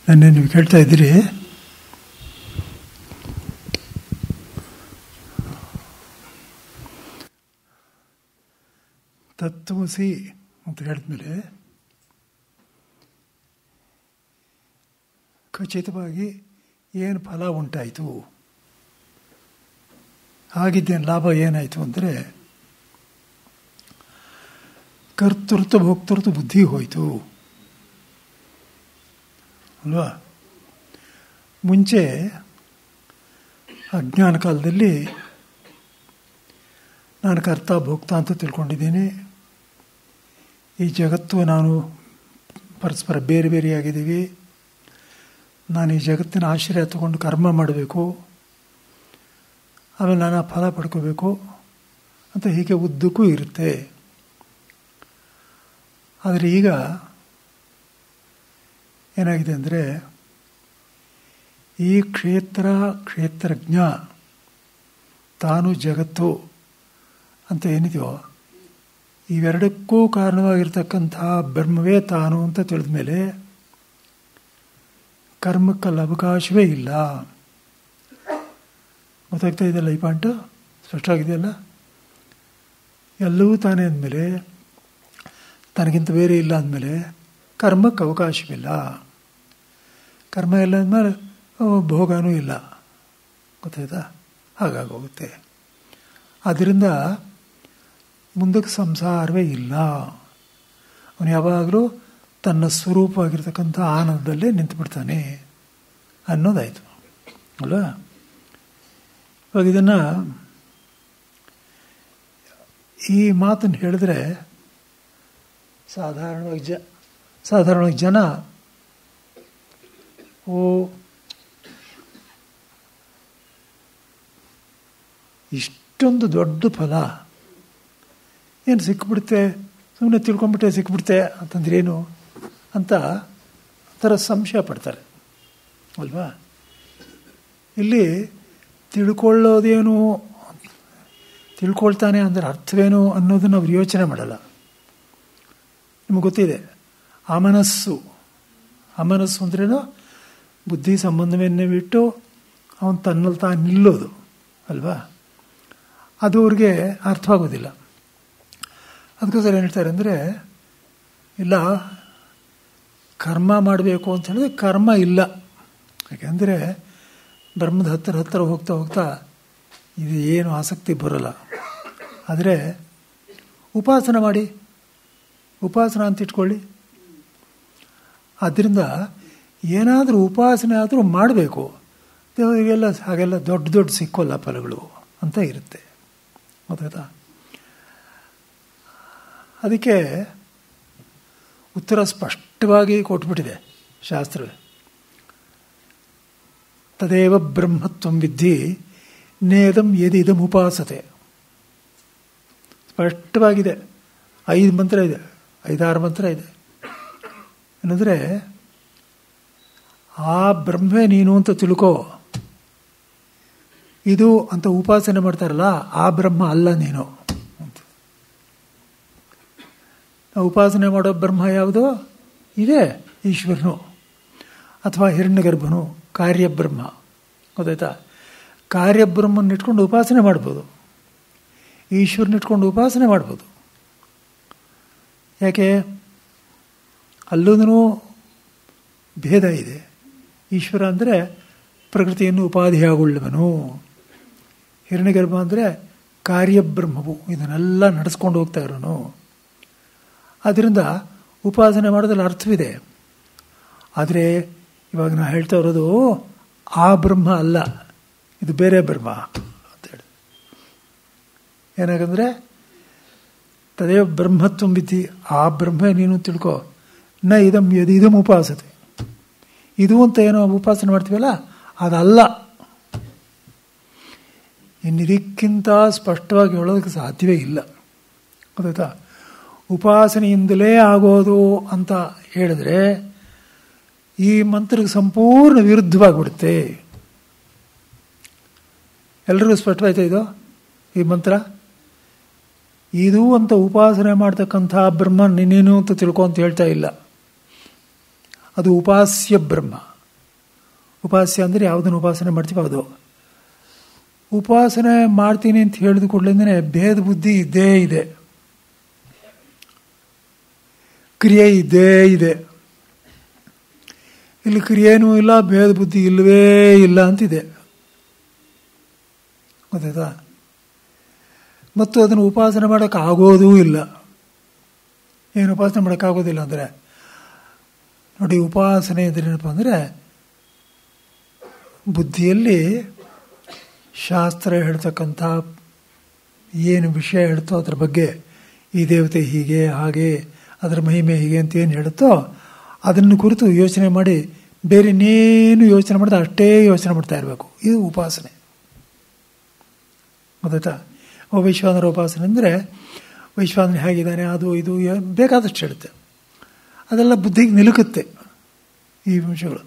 ನನ್ನೇ ನೀವು ಕೇಳ್ತಾ ಇದ್ದೀರಿ, ತತ್ವಸಿ ಅಂತ ಹೇಳಿದ್ಮೇಲೆ ಖಚಿತವಾಗಿ ಏನು ಫಲ ಉಂಟಾಯಿತು, ಆಗಿದ್ದೇನು ಲಾಭ ಏನಾಯಿತು ಅಂದರೆ ಕರ್ತೃತ್ವ ಭೋಕ್ತೃತ್ವ ಬುದ್ಧಿ ಹೋಯಿತು ಅಲ್ವಾ. ಮುಂಚೆ ಅಜ್ಞಾನ ಕಾಲದಲ್ಲಿ ನಾನು ಕರ್ತ ಭೋಕ್ತ ಅಂತ ತಿಳ್ಕೊಂಡಿದ್ದೀನಿ. ಈ ಜಗತ್ತು ನಾನು ಪರಸ್ಪರ ಬೇರೆ ಬೇರೆಯಾಗಿದ್ದೀವಿ. ನಾನು ಈ ಜಗತ್ತಿನ ಆಶ್ರಯ ತಗೊಂಡು ಕರ್ಮ ಮಾಡಬೇಕು, ಆಮೇಲೆ ನಾನು ಫಲ ಪಡ್ಕೋಬೇಕು ಅಂತ ಹೀಗೆ ಉದ್ದಕ್ಕೂ ಇರುತ್ತೆ. ಆದರೆ ಈಗ ಏನಾಗಿದೆ ಅಂದರೆ ಈ ಕ್ಷೇತ್ರಜ್ಞ ತಾನು ಜಗತ್ತು ಅಂತ ಏನಿದೆಯೋ ಇವೆರಡಕ್ಕೂ ಕಾರಣವಾಗಿರ್ತಕ್ಕಂಥ ಬ್ರಹ್ಮವೇ ತಾನು ಅಂತ ತಿಳಿದ ಮೇಲೆ ಕರ್ಮಕ್ಕಲ್ಲಿ ಅವಕಾಶವೇ ಇಲ್ಲ. ಗೊತ್ತಾಗ್ತಾ ಇದೆಯಲ್ಲ ಈ ಪಾಯಿಂಟು? ಸ್ಪಷ್ಟವಾಗಿದೆಯಲ್ಲ? ಎಲ್ಲವೂ ತಾನೇ ಅಂದಮೇಲೆ, ತನಗಿಂತ ಬೇರೆ ಇಲ್ಲ ಅಂದಮೇಲೆ ಕರ್ಮಕ್ಕೆ ಅವಕಾಶವಿಲ್ಲ. ಕರ್ಮ ಇಲ್ಲ ಅಂದಮೇಲೆ ಭೋಗನೂ ಇಲ್ಲ. ಗೊತ್ತಾಯ್ತಾ? ಹಾಗಾಗೋಗುತ್ತೆ. ಆದ್ದರಿಂದ ಮುಂದಕ್ಕೆ ಸಂಸಾರವೇ ಇಲ್ಲ. ಅವನು ಯಾವಾಗಲೂ ತನ್ನ ಸ್ವರೂಪವಾಗಿರ್ತಕ್ಕಂಥ ಆನಂದದಲ್ಲೇ ನಿಂತುಬಿಡ್ತಾನೆ ಅನ್ನೋದಾಯಿತು ಅಲ್ವಾ. ಇವಾಗ ಇದನ್ನು ಈ ಮಾತನ್ನು ಹೇಳಿದ್ರೆ ಸಾಧಾರಣವಾಗಿ ಜನ ಇಷ್ಟೊಂದು ದೊಡ್ಡ ಫಲ ಏನು ಸಿಕ್ಬಿಡುತ್ತೆ, ಸುಮ್ಮನೆ ತಿಳ್ಕೊಂಬಿಟ್ಟೆ ಸಿಕ್ಬಿಡುತ್ತೆ ಅಂತಂದ್ರೇನು ಅಂತ ಥರ ಸಂಶಯ ಪಡ್ತಾರೆ ಅಲ್ವಾ. ಇಲ್ಲಿ ತಿಳ್ಕೊಳ್ಳೋದೇನು, ತಿಳ್ಕೊಳ್ತಾನೆ ಅಂದರೆ ಅರ್ಥವೇನು ಅನ್ನೋದನ್ನು ಅವ್ರು ಯೋಚನೆ ಮಾಡಲ್ಲ. ನಿಮಗೆ ಗೊತ್ತಿದೆ, ಅಮನಸ್ಸು ಅಂದ್ರೇನು? ಬುದ್ಧಿ ಸಂಬಂಧವನ್ನೇ ಬಿಟ್ಟು ಅವನು ತನ್ನಲ್ಲಿ ತಾನು ನಿಲ್ಲೋದು ಅಲ್ವಾ. ಅದು ಅವ್ರಿಗೆ ಅರ್ಥವಾಗೋದಿಲ್ಲ. ಅದಕ್ಕೋಸ್ಕರ ಏನು ಹೇಳ್ತಾರೆ ಅಂದರೆ, ಇಲ್ಲ ಕರ್ಮ ಮಾಡಬೇಕು ಅಂತ ಹೇಳಿದ್ರೆ ಕರ್ಮ ಇಲ್ಲ. ಯಾಕೆಂದರೆ ಬ್ರಹ್ಮದ ಹತ್ತಿರ ಹೋಗ್ತಾ ಇದು ಏನು ಆಸಕ್ತಿ ಬರೋಲ್ಲ. ಆದರೆ ಉಪಾಸನ ಮಾಡಿ, ಉಪಾಸನ ಅಂತ ಇಟ್ಕೊಳ್ಳಿ. ಆದ್ದರಿಂದ ಏನಾದರೂ ಉಪಾಸನೆ ಆದರೂ ಮಾಡಬೇಕು. ದೇವರಿಗೆಲ್ಲ ಹಾಗೆಲ್ಲ ದೊಡ್ಡ ಸಿಕ್ಕೋಲ್ಲ ಫಲಗಳು ಅಂತ ಇರುತ್ತೆ. ಗೊತ್ತಾಯ್ತಾ? ಅದಕ್ಕೆ ಉತ್ತರ ಸ್ಪಷ್ಟವಾಗಿ ಕೊಟ್ಬಿಟ್ಟಿದೆ ಶಾಸ್ತ್ರವೇ. ತದೇವ ಬ್ರಹ್ಮತ್ವಂ ವಿದ್ಧಿ ನೇದಂ ಯದಿದಂ ಉಪಾಸತೆ. ಸ್ಪಷ್ಟವಾಗಿದೆ. 5 ಮಂತ್ರ ಇದೆ, 5-6 ಮಂತ್ರ ಇದೆ. ಏನಂದರೆ, ಆ ಬ್ರಹ್ಮವೇ ನೀನು ಅಂತ ತಿಳ್ಕೋ. ಇದು ಅಂತ ಉಪಾಸನೆ ಮಾಡ್ತಾರಲ್ಲ, ಆ ಬ್ರಹ್ಮ ಅಲ್ಲ ನೀನು ಅಂತ. ನಾವು ಉಪಾಸನೆ ಮಾಡೋ ಬ್ರಹ್ಮ ಯಾವುದೋ ಇದೆ, ಈಶ್ವರನು ಅಥವಾ ಹಿರಣ್ಯಗರ್ಭನು, ಕಾರ್ಯಬ್ರಹ್ಮ. ಗೊತ್ತಾಯ್ತಾ? ಕಾರ್ಯಬ್ರಹ್ಮನ ಇಟ್ಕೊಂಡು ಉಪಾಸನೆ ಮಾಡ್ಬೋದು, ಈಶ್ವರನ ಇಟ್ಕೊಂಡು ಉಪಾಸನೆ ಮಾಡ್ಬೋದು. ಯಾಕೆ? ಅಲ್ಲೂ ಭೇದ ಇದೆ. ಈಶ್ವರ ಅಂದರೆ ಪ್ರಕೃತಿಯನ್ನು ಉಪಾಧಿಯಾಗುಳ್ಳವನು, ಹಿರಣ್ಯಗರ್ಭ ಅಂದರೆ ಕಾರ್ಯಬ್ರಹ್ಮವು, ಇದನ್ನೆಲ್ಲ ನಡೆಸ್ಕೊಂಡು ಹೋಗ್ತಾ ಇರೋನು. ಆದ್ದರಿಂದ ಉಪಾಸನೆ ಮಾಡೋದ್ರಲ್ಲಿ ಅರ್ಥವಿದೆ. ಆದರೆ ಇವಾಗ ನಾನು ಹೇಳ್ತಾ ಇರೋದು ಆ ಬ್ರಹ್ಮ ಅಲ್ಲ, ಇದು ಬೇರೆ ಬ್ರಹ್ಮ ಅಂತೇಳಿ. ಏನಾಗಂದರೆ ತದೇವ ಬ್ರಹ್ಮತ್ವಂ ವಿಧಿ, ಆ ಬ್ರಹ್ಮ ನೀನು ತಿಳ್ಕೊ. ನ ಇದಂ ಯದಿ ಇದಂ ಉಪಾಸತೆ, ಇದು ಅಂತ ಏನೋ ಉಪಾಸನೆ ಮಾಡ್ತೀವಲ್ಲ ಅದಲ್ಲ. ಇನ್ನಿದಕ್ಕಿಂತ ಸ್ಪಷ್ಟವಾಗಿ ಹೇಳೋದಕ್ಕೆ ಸಾಧ್ಯವೇ ಇಲ್ಲ. ಗೊತ್ತಾಯ್ತಾ? ಉಪಾಸನೆಯಿಂದಲೇ ಆಗೋದು ಅಂತ ಹೇಳಿದ್ರೆ ಈ ಮಂತ್ರಕ್ಕೆ ಸಂಪೂರ್ಣ ವಿರುದ್ಧವಾಗಿಬಿಡುತ್ತೆ. ಎಲ್ಲರಿಗೂ ಸ್ಪಷ್ಟವಾಯ್ತಾ ಇದು? ಈ ಮಂತ್ರ ಇದು ಅಂತ ಉಪಾಸನೆ ಮಾಡ್ತಕ್ಕಂಥ ಬ್ರಹ್ಮ ನೀನೇನು ಅಂತ ತಿಳ್ಕೊ ಅಂತ ಹೇಳ್ತಾ ಇಲ್ಲ. ಅದು ಉಪಾಸ್ಯ ಬ್ರಹ್ಮ. ಉಪಾಸ್ಯ ಅಂದರೆ ಯಾವುದನ್ನು ಉಪಾಸನೆ ಮಾಡ್ತೀವೋ ಅದು. ಉಪಾಸನೆ ಮಾಡ್ತೀನಿ ಅಂತ ಹೇಳಿದ ಕೂಡಲೇ ಭೇದ ಬುದ್ಧಿ ಇದ್ದೇ ಇದೆ, ಕ್ರಿಯೆ ಇದ್ದೇ ಇದೆ. ಇಲ್ಲಿ ಕ್ರಿಯೆನೂ ಇಲ್ಲ, ಭೇದ ಬುದ್ಧಿ ಇಲ್ಲವೇ ಇಲ್ಲ ಅಂತಿದೆ. ಗೊತ್ತಾಯ್ತಾ? ಮತ್ತು ಅದನ್ನು ಉಪಾಸನೆ ಮಾಡೋಕ್ಕಾಗೋದೂ ಇಲ್ಲ. ಏನು ಉಪಾಸನೆ ಮಾಡೋಕ್ಕಾಗೋದಿಲ್ಲ ಅಂದರೆ ನೋಡಿ, ಉಪಾಸನೆ ಏನಪ್ಪ ಅಂದರೆ ಬುದ್ಧಿಯಲ್ಲಿ ಶಾಸ್ತ್ರ ಹೇಳ್ತಕ್ಕಂಥ ಏನು ವಿಷಯ ಹೇಳ್ತೋ ಅದ್ರ ಬಗ್ಗೆ, ಈ ದೇವತೆ ಹೀಗೆ ಹಾಗೆ ಅದರ ಮಹಿಮೆ ಹೀಗೆ ಅಂತ ಏನು ಹೇಳುತ್ತೋ ಅದನ್ನು ಕುರಿತು ಯೋಚನೆ ಮಾಡಿ, ಬೇರೆ ಇನ್ನೇನು ಯೋಚನೆ ಮಾಡಿದ್ರೆ ಅಷ್ಟೇ ಯೋಚನೆ ಮಾಡ್ತಾ ಇರಬೇಕು. ಇದು ಉಪಾಸನೆ. ಗೊತ್ತಾಯ್ತಾ? ವೈಶ್ವಾನರ ಉಪಾಸನೆ ಅಂದರೆ ವೈಶ್ವಾನರ ಹೇಗಿದ್ದಾನೆ, ಅದು ಇದು ಬೇಕಾದಷ್ಟು ಹೇಳುತ್ತೆ. ಅದೆಲ್ಲ ಬುದ್ಧಿಗೆ ನಿಲುಕುತ್ತೆ ಈ ವಿಷಯಗಳು.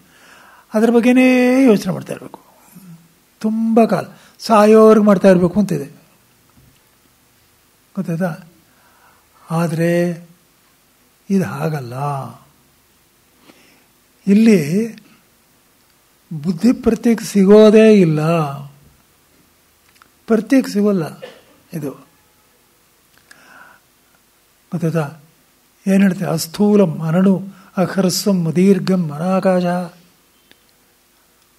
ಅದರ ಬಗ್ಗೆನೇ ಯೋಚನೆ ಮಾಡ್ತಾ ಇರಬೇಕು ತುಂಬ ಕಾಲ, ಸಾಯೋರ್ಗೆ ಮಾಡ್ತಾ ಇರಬೇಕು ಅಂತಿದೆ. ಗೊತ್ತಾಯ್ತಾ? ಆದರೆ ಇದು ಹಾಗಲ್ಲ. ಇಲ್ಲಿ ಬುದ್ಧಿ ಪ್ರತ್ಯೇಕ ಸಿಗೋದೇ ಇಲ್ಲ, ಪ್ರತ್ಯೇಕ ಸಿಗೋಲ್ಲ ಇದು. ಗೊತ್ತಾಯ್ತಾ? ಏನು ಹೇಳ್ತೇವೆ? ಅಸ್ಥೂಲಂ ಅನಣು ಅಖರಸ್ವಂ ಅದೀರ್ಘಂ ಅನಾಕಾಶ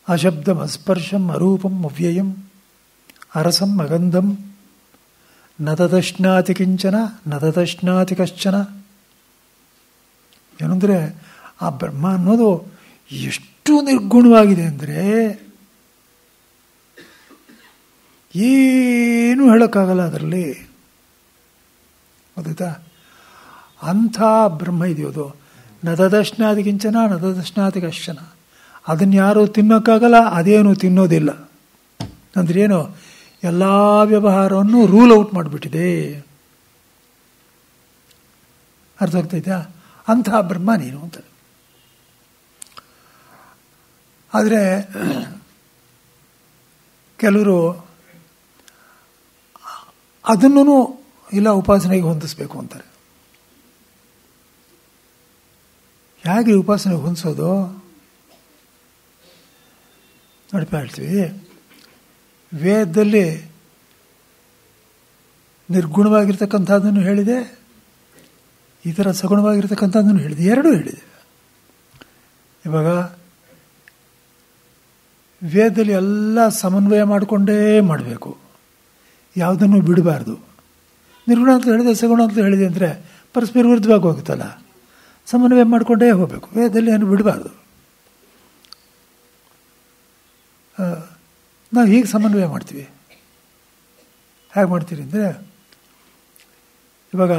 ಅಶಬ್ದಂ ಅಸ್ಪರ್ಶಂ ಅರೂಪಂ ಅವ್ಯಯಂ ಅರಸಂ ಅಗಂಧಂ ನತದಶ್ನಾತಿ ಕಿಂಚನ ನತದಶ್ನಾತಿ ಕಶ್ಚನ. ಏನಂದರೆ ಆ ಬ್ರಹ್ಮ ಅನ್ನೋದು ಎಷ್ಟು ನಿರ್ಗುಣವಾಗಿದೆ ಅಂದರೆ ಏನೂ ಹೇಳೋಕ್ಕಾಗಲ್ಲ ಅದರಲ್ಲಿ. ಗೊತ್ತಾಯ್ತಾ? ಅಂಥ ಬ್ರಹ್ಮ ಇದೆಯೋದು. ನತದಶ್ನಾತಿ ಕಿಂಚನ ನತದಶ್ನಾತಿ ಕಶ್ಚನ. ಅದನ್ನು ಯಾರೂ ತಿನ್ನೋಕ್ಕಾಗಲ್ಲ, ಅದೇನು ತಿನ್ನೋದಿಲ್ಲ. ಅಂದ್ರೇನು? ಎಲ್ಲ ವ್ಯವಹಾರವನ್ನು ರೂಲ್ ಔಟ್ ಮಾಡಿಬಿಟ್ಟಿದೆ. ಅರ್ಥ ಆಗ್ತೈತಾ? ಅಂತಹ ಬ್ರಹ್ಮ ನೀನು ಅಂತ. ಆದರೆ ಕೆಲವರು ಅದನ್ನು ಇಲ್ಲ ಉಪಾಸನೆಗೆ ಹೊಂದಿಸ್ಬೇಕು ಅಂತಾರೆ. ಹೇಗೆ ಉಪಾಸನೆಗೆ ಹೊಂದಿಸೋದು? ನೋಡಿಪ ಹೇಳ್ತೀವಿ, ವೇದದಲ್ಲಿ ನಿರ್ಗುಣವಾಗಿರ್ತಕ್ಕಂಥದ್ದನ್ನು ಹೇಳಿದೆ, ಈ ಥರ ಸಗುಣವಾಗಿರ್ತಕ್ಕಂಥದ್ದನ್ನು ಹೇಳಿದೆ, ಎರಡೂ ಹೇಳಿದೆ. ಇವಾಗ ವೇದದಲ್ಲಿ ಎಲ್ಲ ಸಮನ್ವಯ ಮಾಡಿಕೊಂಡೇ ಮಾಡಬೇಕು, ಯಾವುದನ್ನು ಬಿಡಬಾರ್ದು. ನಿರ್ಗುಣ ಅಂತ ಹೇಳಿದೆ, ಸಗುಣ ಅಂತ ಹೇಳಿದೆ ಅಂದರೆ ಪರಸ್ಪರ ವಿರುದ್ಧವಾಗಿ ಹೋಗುತ್ತಲ್ಲ. ಸಮನ್ವಯ ಮಾಡಿಕೊಂಡೇ ಹೋಗಬೇಕು, ವೇದದಲ್ಲಿ ಏನು ಬಿಡಬಾರ್ದು. ನಾವು ಹೀಗೆ ಸಮನ್ವಯ ಮಾಡ್ತೀವಿ. ಹೇಗೆ ಮಾಡ್ತೀರಿ ಅಂದರೆ, ಇವಾಗ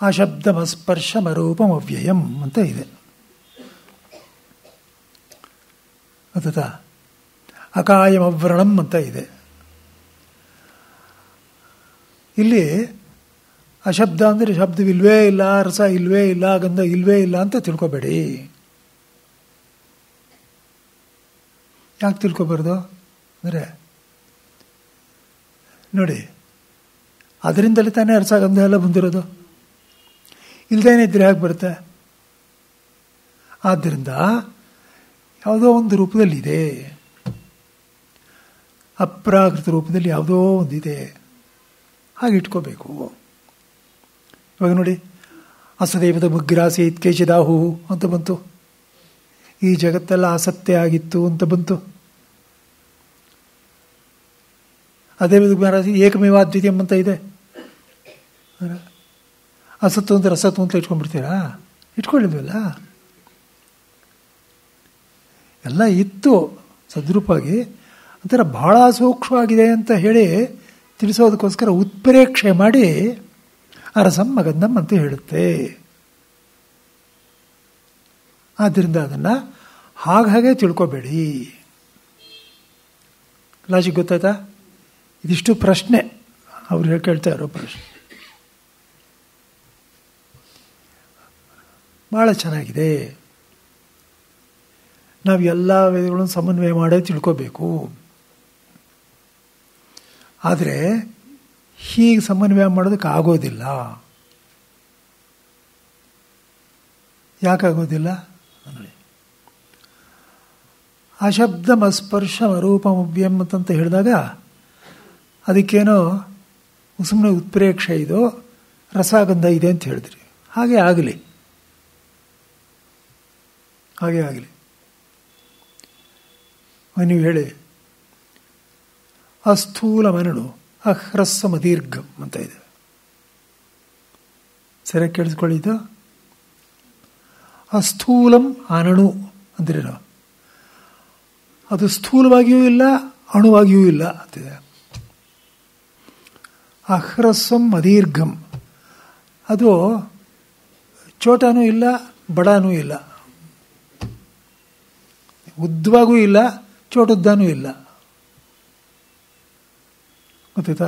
ಆ ಶಬ್ದಂ ಸ್ಪರ್ಶಂ ಅರೂಪಂ ಅವ್ಯಯಂ ಅಂತ ಇದೆ. ಗೊತ್ತಾ? ಅಕಾಯಂ ಅವ್ರಣಂ ಅಂತ ಇದೆ. ಇಲ್ಲಿ ಅಶಬ್ದ ಅಂದರೆ ಶಬ್ದವಿಲ್ವೇ ಇಲ್ಲ, ರಸ ಇಲ್ವೇ ಇಲ್ಲ, ಗಂಧ ಇಲ್ವೇ ಇಲ್ಲ ಅಂತ ತಿಳ್ಕೊಬೇಡಿ. ಯಾಕೆ ತಿಳ್ಕೊಬಾರ್ದು ಅಂದರೆ ನೋಡಿ, ಅದರಿಂದಲೇ ತಾನೇ ರಸ ಗಂಧ ಎಲ್ಲ ಬಂದಿರೋದು. ಇಲ್ದೇನೆ ಇದ್ರೆ ಹೇಗೆ ಬರುತ್ತೆ? ಆದ್ದರಿಂದ ಯಾವುದೋ ಒಂದು ರೂಪದಲ್ಲಿದೆ, ಅಪ್ರಾಕೃತ ರೂಪದಲ್ಲಿ ಯಾವುದೋ ಒಂದಿದೆ, ಹಾಗೆ ಇಟ್ಕೋಬೇಕು. ಇವಾಗ ನೋಡಿ, ಅಸದೇವದ ಮುಗ್ರಾಸೀತ್ ಕೇಶಿದಾಹು ಅಂತ ಬಂತು, ಈ ಜಗತ್ತೆಲ್ಲ ಅಸತ್ಯ ಆಗಿತ್ತು ಅಂತ ಬಂತು. ಅದೇ ಮುಗ್ರಾಸಿ ಏಕಮೇವ ಅದ್ವಿತೀಯಂ ಅಂತ ಇದೆ. ಅಸತ್ತು ಅಂದರೆ ಅಸತ್ತು ಅಂತ ಇಟ್ಕೊಂಡ್ಬಿಡ್ತೀರಾ? ಇಟ್ಕೊಳ್ಳಿಲ್ವಲ್ಲ, ಎಲ್ಲ ಇತ್ತು ಸದ್ರೂಪಾಗಿ. ಒಂಥರ ಬಹಳ ಸೂಕ್ಷ್ಮವಾಗಿದೆ ಅಂತ ಹೇಳಿ ತಿಳಿಸೋದಕ್ಕೋಸ್ಕರ ಉತ್ಪ್ರೇಕ್ಷೆ ಮಾಡಿ ಅರಸಂ ಮಗಂಧಂ ಅಂತ ಹೇಳುತ್ತೆ. ಆದ್ದರಿಂದ ಅದನ್ನು ಹಾಗೆ ತಿಳ್ಕೊಬೇಡಿ. ಲಾಜಿಕ್ ಗೊತ್ತಾಯ್ತಾ? ಇದಿಷ್ಟು ಪ್ರಶ್ನೆ, ಅವ್ರು ಕೇಳ್ತಾ ಇರೋ ಪ್ರಶ್ನೆ ಭಾಳ ಚೆನ್ನಾಗಿದೆ. ನಾವು ಎಲ್ಲ ವೇದಗಳನ್ನು ಸಮನ್ವಯ ಮಾಡೇ ತಿಳ್ಕೋಬೇಕು. ಆದರೆ ಹೀಗೆ ಸಮನ್ವಯ ಮಾಡೋದಕ್ಕೆ ಆಗೋದಿಲ್ಲ. ಯಾಕಾಗೋದಿಲ್ಲ ನೋಡಿ, ಅಶಬ್ದಂ ಅಸ್ಪರ್ಶಂ ಅರೂಪಮವ್ಯಂ ಅಂತ ಹೇಳಿದಾಗ ಅದಕ್ಕೇನೋ ಸುಮ್ಮನೆ ಉತ್ಪ್ರೇಕ್ಷೆ ಇದು, ರಸಗಂಧ ಇದೆ ಅಂತ ಹೇಳಿದ್ರಿ. ಹಾಗೆ ಆಗಲಿ. ನೀವು ಹೇಳಿ ಅಸ್ಥೂಲ ಮನಳು ಅಹ್ರಸ್ಸ ಮದೀರ್ಘಂ ಅಂತ ಇದೆ. ಸರಿಯಾಗಿ ಕೇಳಿಸ್ಕೊಳ್ಳಿದ್ದು. ಅಸ್ಥೂಲಂ ಅನಣು ಅಂದ್ರೇನು? ಅದು ಸ್ಥೂಲವಾಗಿಯೂ ಇಲ್ಲ, ಅಣುವಾಗಿಯೂ ಇಲ್ಲ ಅಂತಿದೆ. ಅಹ್ರಸ್ಸಂ ಅದೀರ್ಘಂ, ಅದು ಚೋಟನೂ ಇಲ್ಲ, ಬಡನೂ ಇಲ್ಲ, ಉದ್ದವಾಗೂ ಇಲ್ಲ, ಚೋಟುದ್ದನೂ ಇಲ್ಲ. ಗೊತ್ತಾಯ್ತಾ?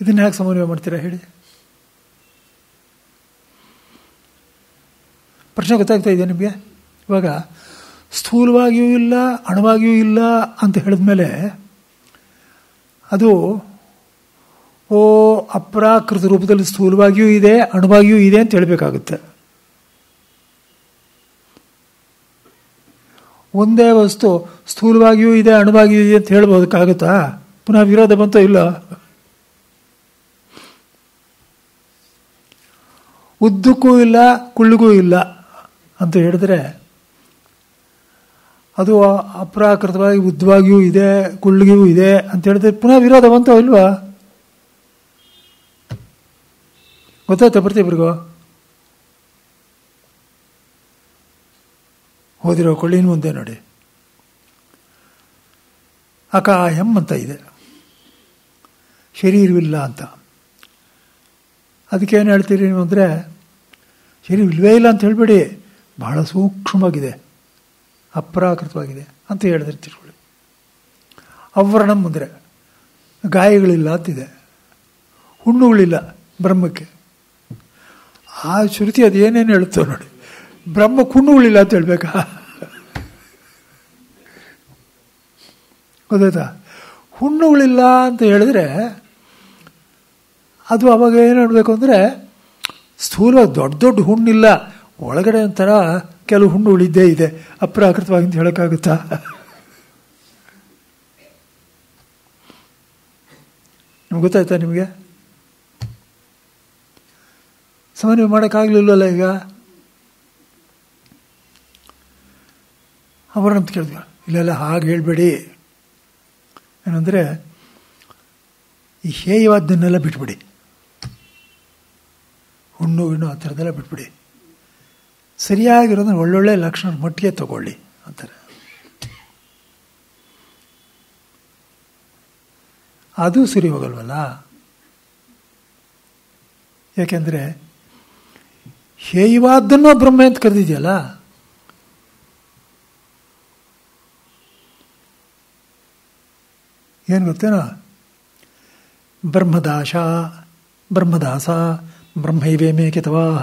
ಇದನ್ನ ಯಾಕೆ ಸಮನ್ವಯ ಮಾಡ್ತೀರಾ ಹೇಳಿ? ಪ್ರಶ್ನೆ ಗೊತ್ತಾಗ್ತಾ ಇದೆ ನಿಮಗೆ? ಇವಾಗ ಸ್ಥೂಲವಾಗಿಯೂ ಇಲ್ಲ, ಅಣುವಾಗಿಯೂ ಇಲ್ಲ ಅಂತ ಹೇಳಿದ್ಮೇಲೆ ಅದು ಅಪ್ರಾಕೃತ ರೂಪದಲ್ಲಿ ಸ್ಥೂಲವಾಗಿಯೂ ಇದೆ, ಅಣುವಾಗಿಯೂ ಇದೆ ಅಂತ ಹೇಳಬೇಕಾಗುತ್ತೆ. ಒಂದೇ ವಸ್ತು ಸ್ಥೂಲವಾಗಿಯೂ ಇದೆ, ಅಣುವಾಗಿಯೂ ಇದೆ ಅಂತ ಹೇಳ್ಬೋದಕ್ಕಾಗುತ್ತಾ? ಪುನಃ ವಿರೋಧ ಬಂತೋ ಇಲ್ಲ? ಉದ್ದಕ್ಕೂ ಇಲ್ಲ, ಕುಳ್ಳಿಗೂ ಇಲ್ಲ ಅಂತ ಹೇಳಿದ್ರೆ ಅದು ಅಪ್ರಾಕೃತವಾಗಿ ಉದ್ದವಾಗಿಯೂ ಇದೆ, ಕುಳ್ಳಿಗೂ ಇದೆ ಅಂತ ಹೇಳಿದ್ರೆ ಪುನಃ ವಿರೋಧ ಬಂತೋ ಇಲ್ವಾ? ಗೊತ್ತಾಯ್ತಾ ಪ್ರತಿಯೊಬ್ಬರಿಗೂ? ಓದಿರೋ ಕೊಳ್ಳಿನ ಮುಂದೆ ನೋಡಿ, ಅಕಾಯಂ ಅಂತ ಇದೆ, ಶರೀರವಿಲ್ಲ ಅಂತ. ಅದಕ್ಕೇನು ಹೇಳ್ತೀರಿ ನೀವು ಅಂದರೆ, ಶರೀರವಿಲ್ವೇ ಇಲ್ಲ ಅಂತ ಹೇಳ್ಬೇಡಿ, ಬಹಳ ಸೂಕ್ಷ್ಮವಾಗಿದೆ, ಅಪ್ರಾಕೃತವಾಗಿದೆ ಅಂತ ಹೇಳಿದ್ರೆ ತಿಳ್ಕೊಳ್ಳಿ. ಅವ್ರಣಂ ಅಂದರೆ ಗಾಯಗಳಿಲ್ಲ ಅಂತಿದೆ, ಹುಣ್ಣುಗಳಿಲ್ಲ ಬ್ರಹ್ಮಕ್ಕೆ. ಆ ಶ್ರುತಿ ಅದು ಏನೇನು ಹೇಳುತ್ತೋ ನೋಡಿ, ಬ್ರಹ್ಮಕ್ಕೆ ಹುಣ್ಣುಗಳಿಲ್ಲ ಅಂತ ಹೇಳ್ಬೇಕಾ? ಗೊತ್ತಾಯ್ತಾ? ಹುಣ್ಣುಗಳಿಲ್ಲ ಅಂತ ಹೇಳಿದ್ರೆ ಅದು ಅವಾಗ ಏನು ಹೇಳಬೇಕು ಅಂದರೆ, ಸ್ಥೂಲವಾಗಿ ದೊಡ್ಡ ದೊಡ್ಡ ಹುಣ್ಣಿಲ್ಲ, ಒಳಗಡೆ ಒಂಥರ ಕೆಲವು ಹುಣ್ಣುಗಳಿದ್ದೇ ಇದೆ, ಅಪ್ರಾಕೃತವಾಗಿ ಅಂತ ಹೇಳೋಕ್ಕಾಗುತ್ತಾ? ನಿಮ್ಗೆ ಗೊತ್ತಾಯ್ತಾ? ನಿಮಗೆ ಸಮನ್ವಯ ಮಾಡೋಕ್ಕಾಗಲಿಲ್ಲವಲ್ಲ ಈಗ. ಅವರಂತ ಕೇಳಿದ್ವಿ, ಇಲ್ಲೆಲ್ಲ ಹಾಗೆ ಹೇಳಬೇಡಿ, ಏನಂದರೆ ಈ ಹೇಯವಾದ್ದನ್ನೆಲ್ಲ ಬಿಟ್ಬಿಡಿ, ಹುಣ್ಣು ಆ ಥರದ್ದೆಲ್ಲ ಬಿಟ್ಬಿಡಿ, ಸರಿಯಾಗಿರೋದನ್ನ ಒಳ್ಳೊಳ್ಳೆ ಲಕ್ಷಣ ಮಟ್ಟಿಗೆ ತಗೊಳ್ಳಿ ಅಂತಾರೆ. ಅದು ಸರಿ ಹೋಗಲ್ವಲ್ಲ. ಯಾಕೆಂದರೆ ಹೇಯವಾದ್ದನ್ನೋ ಬ್ರಹ್ಮ ಅಂತ ಕರೆದಿದೆಯಲ್ಲ, ಏನು ಗೊತ್ತೇನೋ, ಬ್ರಹ್ಮದಾಸ ಬ್ರಹ್ಮೈವೇ ಮೇ ಕಿತವಾಹ.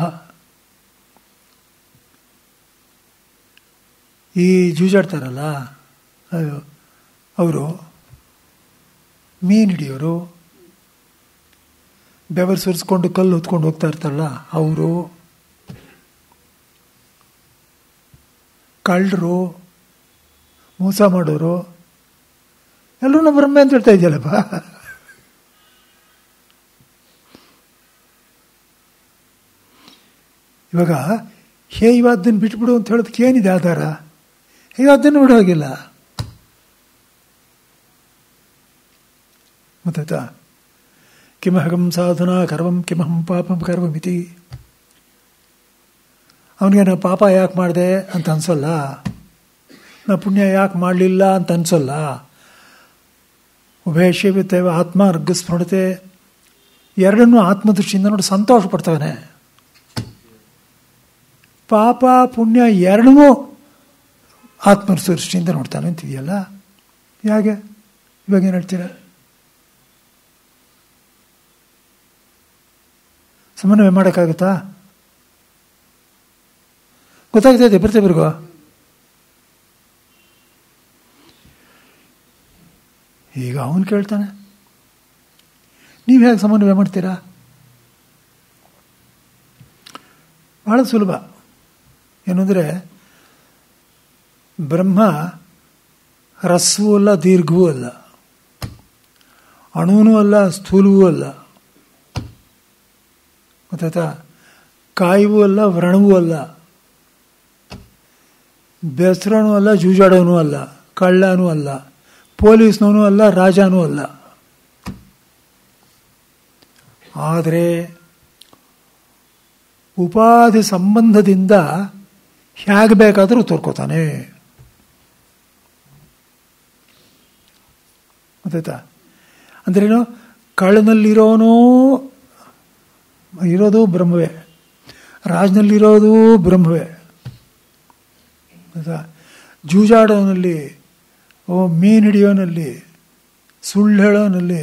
ಈ ಜೂಜಾಡ್ತಾರಲ್ಲ ಅವರು, ಮೀನು ಹಿಡಿಯೋರು, ಬೆವರು ಸುರಿಸ್ಕೊಂಡು ಕಲ್ಲು ಹೊತ್ಕೊಂಡು ಹೋಗ್ತಾ ಇರ್ತಾರಲ್ಲ ಅವರು, ಕಳ್ಳರು, ಮೋಸ ಮಾಡೋರು ಎಲ್ಲರೂ ನಮ್ಮ ಬ್ರಹ್ಮ ಅಂತ ಹೇಳ್ತಾ ಇದೆಯಲ್ಲಪ್ಪ. ಇವಾಗ ಹೇಯವಾದ್ದನ್ನು ಬಿಟ್ಬಿಡು ಅಂತ ಹೇಳೋದಕ್ಕೆ ಏನಿದೆ ಆಧಾರ? ಹೇಯವಾದ್ದನ್ನು ಬಿಡೋ ಹೋಗಿಲ್ಲ. ಗೊತ್ತಾಯ್ತಾ? ಕಿಮಹಂ ಸಾಧನಾ ಕರ್ವಂ ಕಿಮಹಂ ಪಾಪಂ ಕರ್ವಮಿತಿ. ಅವನಿಗೆ ನಾ ಪಾಪ ಯಾಕೆ ಮಾಡಿದೆ ಅಂತ ಅನ್ಸೋಲ್ಲ, ನಾ ಪುಣ್ಯ ಯಾಕೆ ಮಾಡಲಿಲ್ಲ ಅಂತ ಅನ್ಸೋಲ್ಲ. ಉಭಯಶೇವಿತೇವ ಆತ್ಮ ಅರ್ಘಸ್ಮೃಣತೆ, ಎರಡನ್ನೂ ಆತ್ಮದೃಷ್ಟಿಯಿಂದ ನೋಡಿ ಸಂತೋಷ ಪಡ್ತವನೆ. ಪಾಪ ಪುಣ್ಯ ಎರಡನ್ನೂ ಆತ್ಮದೃಷ್ಟಿಯಿಂದ ನೋಡ್ತಾನೆ ಅಂತಿದೆಯಲ್ಲ, ಹೇಗೆ? ಇವಾಗ ಏನು ಹೇಳ್ತೀರಾ? ಸಮನ್ವಯ ಮಾಡೋಕ್ಕಾಗುತ್ತಾ? ಗೊತ್ತಾಗ್ತದೆ ಪ್ರತಿಯೊಬ್ಬರಿಗೂ. ಈಗ ಅವನು ಕೇಳ್ತಾನೆ, ನೀವು ಹೇಗೆ ಸಮನ್ವಯ ಮಾಡ್ತೀರಾ? ಬಹಳ ಸುಲಭ. ಏನಂದರೆ ಬ್ರಹ್ಮ ಹ್ರಸ್ವೂ ಅಲ್ಲ, ದೀರ್ಘವೂ ಅಲ್ಲ, ಅಣುವೂ ಅಲ್ಲ, ಸ್ಥೂಲವೂ ಅಲ್ಲ, ಗೊತ್ತಾಯ್ತಾ? ಕಾಯವೂ ಅಲ್ಲ, ವ್ರಣವೂ ಅಲ್ಲ, ಬೆಸರನೂ ಅಲ್ಲ, ಜೂಜಾಡೋನೂ ಅಲ್ಲ, ಕಳ್ಳನೂ ಅಲ್ಲ, ಪೊಲೀಸ್ನವನೂ ಅಲ್ಲ, ರಾಜನೂ ಅಲ್ಲ. ಆದರೆ ಉಪಾಧಿ ಸಂಬಂಧದಿಂದ ಹೇಗೆ ಬೇಕಾದರೂ ತೋರ್ಕೋತಾನೆ, ಗೊತ್ತಾಯ್ತಾ? ಅಂದ್ರೇನು? ಕಳ್ಳನಲ್ಲಿರೋನೂ ಇರೋದು ಬ್ರಹ್ಮವೇ, ರಾಜನಲ್ಲಿರೋದು ಬ್ರಹ್ಮವೇ, ಆಯಿತಾ? ಜೂಜಾಡೋನಲ್ಲಿ, ಮೀನು ಹಿಡಿಯೋನಲ್ಲಿ, ಸುಳ್ಳು ಹೇಳೋನಲ್ಲಿ,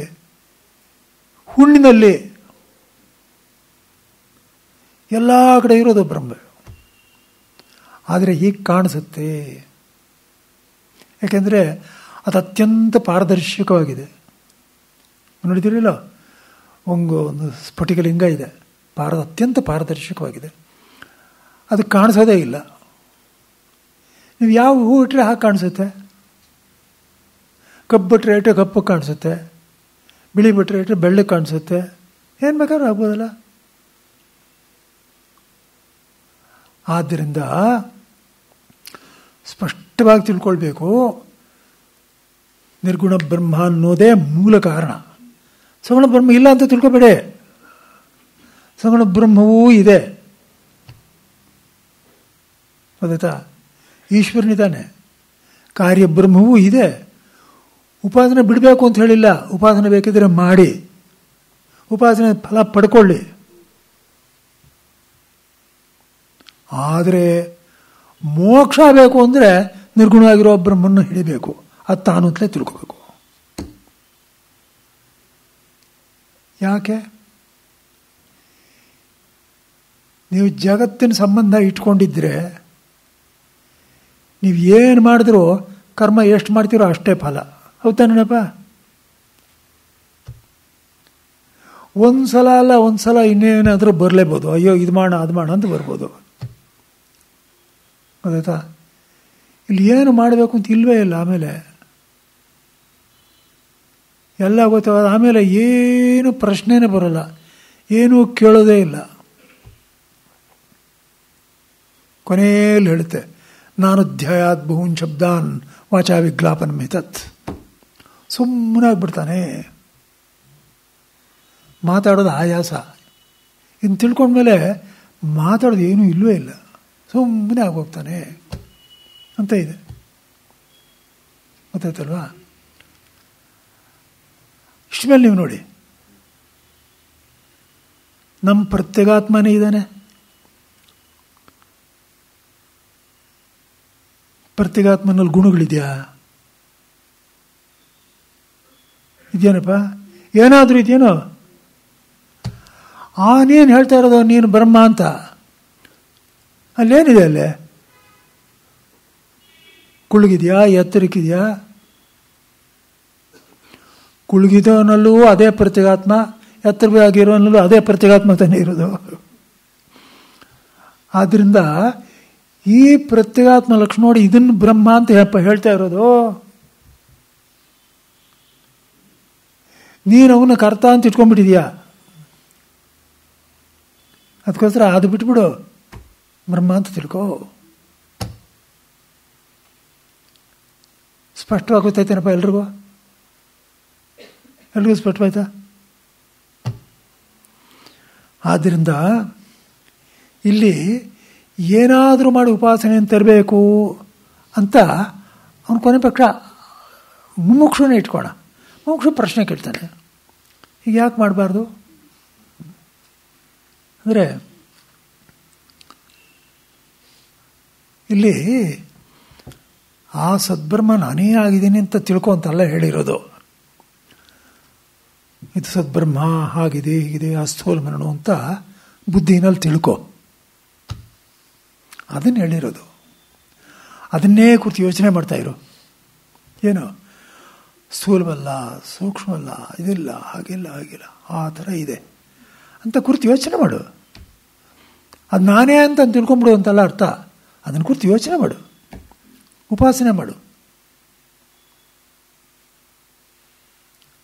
ಹುಣ್ಣಿನಲ್ಲಿ ಎಲ್ಲ ಕಡೆ ಇರೋದು ಬ್ರಹ್ಮವೇ. ಆದರೆ ಹೀಗೆ ಕಾಣಿಸುತ್ತೆ, ಯಾಕೆಂದರೆ ಅದು ಅತ್ಯಂತ ಪಾರದರ್ಶಕವಾಗಿದೆ. ನೋಡಿದಿರಲಿಲ್ಲ, ಒಂದು ಸ್ಫಟಿಕಲಿಂಗ ಇದೆ, ಅತ್ಯಂತ ಪಾರದರ್ಶಕವಾಗಿದೆ, ಅದು ಕಾಣಿಸೋದೇ ಇಲ್ಲ. ನೀವು ಯಾವ ಹೂ ಇಟ್ಟರೆ ಹಾಗೆ ಕಾಣಿಸುತ್ತೆ. ಕಪ್ಪು ಬಿಟ್ಟರೆ ಇಟ್ಟರೆ ಕಪ್ಪು ಕಾಣಿಸುತ್ತೆ, ಬಿಳಿ ಬಿಟ್ಟರೆ ಇಟ್ಟರೆ ಬೆಳ್ಳಗೆ ಕಾಣಿಸುತ್ತೆ, ಏನು ಬೇಕಾದ್ರೂ ಆಗ್ಬೋದಲ್ಲ. ಆದ್ದರಿಂದ ಸ್ಪಷ್ಟವಾಗಿ ತಿಳ್ಕೊಳ್ಬೇಕು, ನಿರ್ಗುಣ ಬ್ರಹ್ಮ ಅನ್ನೋದೇ ಮೂಲ ಕಾರಣ. ಸಗುಣ ಬ್ರಹ್ಮ ಇಲ್ಲ ಅಂತ ತಿಳ್ಕೊಬೇಡಿ, ಸಗುಣ ಬ್ರಹ್ಮವೂ ಇದೆ, ಗೊತ್ತಾಯ್ತಾ? ಈಶ್ವರನಿದ್ದಾನೆ, ಕಾರ್ಯ ಬ್ರಹ್ಮವೂ ಇದೆ. ಉಪಾಸನೆ ಬಿಡಬೇಕು ಅಂತ ಹೇಳಿಲ್ಲ, ಉಪಾಸನೆ ಬೇಕಿದ್ರೆ ಮಾಡಿ, ಉಪಾಸನೆ ಫಲ ಪಡ್ಕೊಳ್ಳಿ. ಆದರೆ ಮೋಕ್ಷ ಬೇಕು ಅಂದರೆ ನಿರ್ಗುಣವಾಗಿರೋ ಬ್ರಹ್ಮನ್ನು ಹಿಡಿಬೇಕು, ಅದು ತಾನು ಅಂತಲೇ ತಿಳ್ಕೋಬೇಕು. ಯಾಕೆ? ನೀವು ಜಗತ್ತಿನ ಸಂಬಂಧ ಇಟ್ಕೊಂಡಿದ್ರೆ ನೀವು ಏನು ಮಾಡಿದ್ರೂ ಕರ್ಮ ಎಷ್ಟು ಮಾಡ್ತೀರೋ ಅಷ್ಟೇ ಫಲ. ಹೌದಾನೇನಪ್ಪ? ಒಂದು ಸಲ ಅಲ್ಲ, ಒಂದು ಸಲ ಇನ್ನೇನಾದರೂ ಬರಲೇಬೋದು, ಅಯ್ಯೋ ಇದು ಮಾಡೋಣ ಅದು ಮಾಡೋಣ ಅಂತ ಬರ್ಬೋದು, ಗೊತ್ತಾಯ್ತಾ? ಇಲ್ಲಿ ಏನು ಮಾಡಬೇಕು ಅಂತ ಇಲ್ವೇ ಇಲ್ಲ. ಆಮೇಲೆ ಎಲ್ಲ ಗೊತ್ತಾಗ ಆಮೇಲೆ ಏನು ಪ್ರಶ್ನೆನೇ ಬರೋಲ್ಲ, ಏನೂ ಕೇಳೋದೇ ಇಲ್ಲ. ಕೊನೆಯಲ್ಲಿ ಹೇಳುತ್ತೆ, ನಾನು ಧ್ಯಾಯಾತ್ ಬಹೂನ್ ಶಬ್ದಾನ್ ವಾಚಾ ವಿಗ್ಲಾಪನ್ ಮಿತತ್. ಸುಮ್ಮನಾಗ್ಬಿಡ್ತಾನೆ, ಮಾತಾಡೋದು ಆಯಾಸ. ಇನ್ನು ತಿಳ್ಕೊಂಡ್ಮೇಲೆ ಮಾತಾಡೋದು ಏನೂ ಇಲ್ಲವೇ ಇಲ್ಲ, ಸುಮ್ಮನೆ ಆಗೋಗ್ತಾನೆ ಅಂತ ಇದೆ, ಗೊತ್ತಾಯ್ತಲ್ವಾ? ಇಷ್ಟ ಮೇಲೆ ನೀವು ನೋಡಿ, ನಮ್ಮ ಪ್ರತ್ಯೇಗಾತ್ಮನೇ ಇದ್ದಾನೆ. ಪ್ರತ್ಯೇಗಾತ್ಮನಲ್ಲಿ ಗುಣಗಳಿದೆಯಾ? ಇದೆಯೇನಪ್ಪ? ಏನಾದರೂ ಇದೆಯೇನೋ? ನೀನು ಹೇಳ್ತಾ ಇರೋದು ನೀನು ಬ್ರಹ್ಮ ಅಂತ, ಅಲ್ಲೇನಿದೆ? ಅಲ್ಲೇ ಕುಳ್ಗಿದೆಯಾ, ಎತ್ತರಕ್ಕಿದೆಯಾ? ಕುಳ್ಗಿದವನಲ್ಲೂ ಅದೇ ಪ್ರತ್ಯೇಗಾತ್ಮ, ಎತ್ತರವಾಗಿರೋನಲ್ಲೂ ಅದೇ ಪ್ರತ್ಯೇಗಾತ್ಮ ತಾನೇ ಇರೋದು. ಆದ್ದರಿಂದ ಈ ಪ್ರತ್ಯೇಗಾತ್ಮ ಲಕ್ಷಣ ನೋಡಿ, ಇದನ್ನು ಬ್ರಹ್ಮ ಅಂತ ಹೇಳ್ತಾ ಇರೋದು. ನೀನು ಅವನ್ನ ಕರ್ತ ಅಂತ ಇಟ್ಕೊಂಡ್ಬಿಟ್ಟಿದೀಯಾ, ಅದಕ್ಕೋಸ್ಕರ ಅದು ಬಿಟ್ಬಿಡು, ಬ್ರಹ್ಮ ಅಂತ ತಿಳ್ಕೋ. ಸ್ಪಷ್ಟವಾಗಿ ಗೊತ್ತಾಯ್ತೇನಪ್ಪ ಎಲ್ರಿಗೂ? ಎಲ್ರಿಗೂ ಸ್ಪಷ್ಟವಾಯ್ತಾ? ಆದ್ದರಿಂದ ಇಲ್ಲಿ ಏನಾದರೂ ಮಾಡಿ ಉಪಾಸನೆಯನ್ನು ತರಬೇಕು ಅಂತ ಅವನು ಕೊನೆ ಪಕ್ಷ ಮುಮುಕ್ಷುನೇ ಇಟ್ಕೋಣ. ಮೋಕ್ಷ ಪ್ರಶ್ನೆ ಕೇಳ್ತಾನೆ. ಈಗ ಯಾಕೆ ಮಾಡಬಾರ್ದು ಅಂದರೆ, ಇಲ್ಲಿ ಆ ಸದ್ಬ್ರಹ್ಮ ನಾನೇ ಆಗಿದ್ದೀನಿ ಅಂತ ತಿಳ್ಕೊ ಅಂತೆಲ್ಲ ಹೇಳಿರೋದು. ಇದು ಸದ್ಬ್ರಹ್ಮ ಹಾಗಿದೆ ಹೀಗಿದೆ ಆ ಸ್ಥೂಲ ಮರಣ ಅಂತ ಬುದ್ಧಿನಲ್ಲಿ ತಿಳ್ಕೊ, ಅದನ್ನು ಹೇಳಿರೋದು. ಅದನ್ನೇ ಕುರಿತು ಯೋಚನೆ ಮಾಡ್ತಾ ಇರು. ಏನು ಸ್ಥೂಲವಲ್ಲ, ಸೂಕ್ಷ್ಮವಲ್ಲ, ಇದಿಲ್ಲ, ಹಾಗಿಲ್ಲ ಹಾಗಿಲ್ಲ, ಆ ಥರ ಇದೆ ಅಂತ ಕುರಿತು ಯೋಚನೆ ಮಾಡು. ಅದು ನಾನೇ ಅಂತ ತಿಳ್ಕೊಂಬಿಡು ಅಂತಲ್ಲ ಅರ್ಥ. ಅದನ್ನು ಕುರಿತು ಯೋಚನೆ ಮಾಡು, ಉಪಾಸನೆ ಮಾಡು.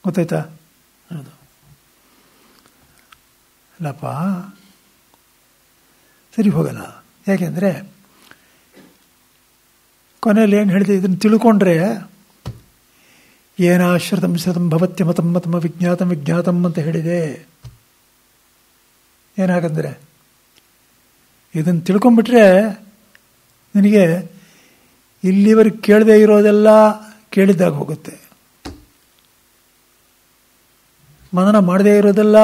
ಗೊತ್ತಾಯ್ತಾ? ಹೌದು. ಅಲ್ಲಪ್ಪ ಸರಿ ಹೋಗಲ್ಲ. ಯಾಕೆಂದರೆ ಕೊನೆಯಲ್ಲಿ ಏನು ಹೇಳಿದೆ, ಇದನ್ನು ತಿಳ್ಕೊಂಡ್ರೆ ಏನಾಶ್ರಿತಂ ಶ್ರುತಂ ಭವತ್ಯ ಮತಂ ಮತಮ ವಿಜ್ಞಾತಂ ವಿಜ್ಞಾತಂ ಅಂತ ಹೇಳಿದೆ. ಏನಾಗಂದರೆ ಇದನ್ನು ತಿಳ್ಕೊಂಬಿಟ್ರೆ ನಿನಗೆ ಇಲ್ಲಿವರೆಗೆ ಕೇಳದೇ ಇರೋದೆಲ್ಲ ಕೇಳಿದ್ದಾಗ ಹೋಗುತ್ತೆ, ಮನನ ಮಾಡದೇ ಇರೋದೆಲ್ಲ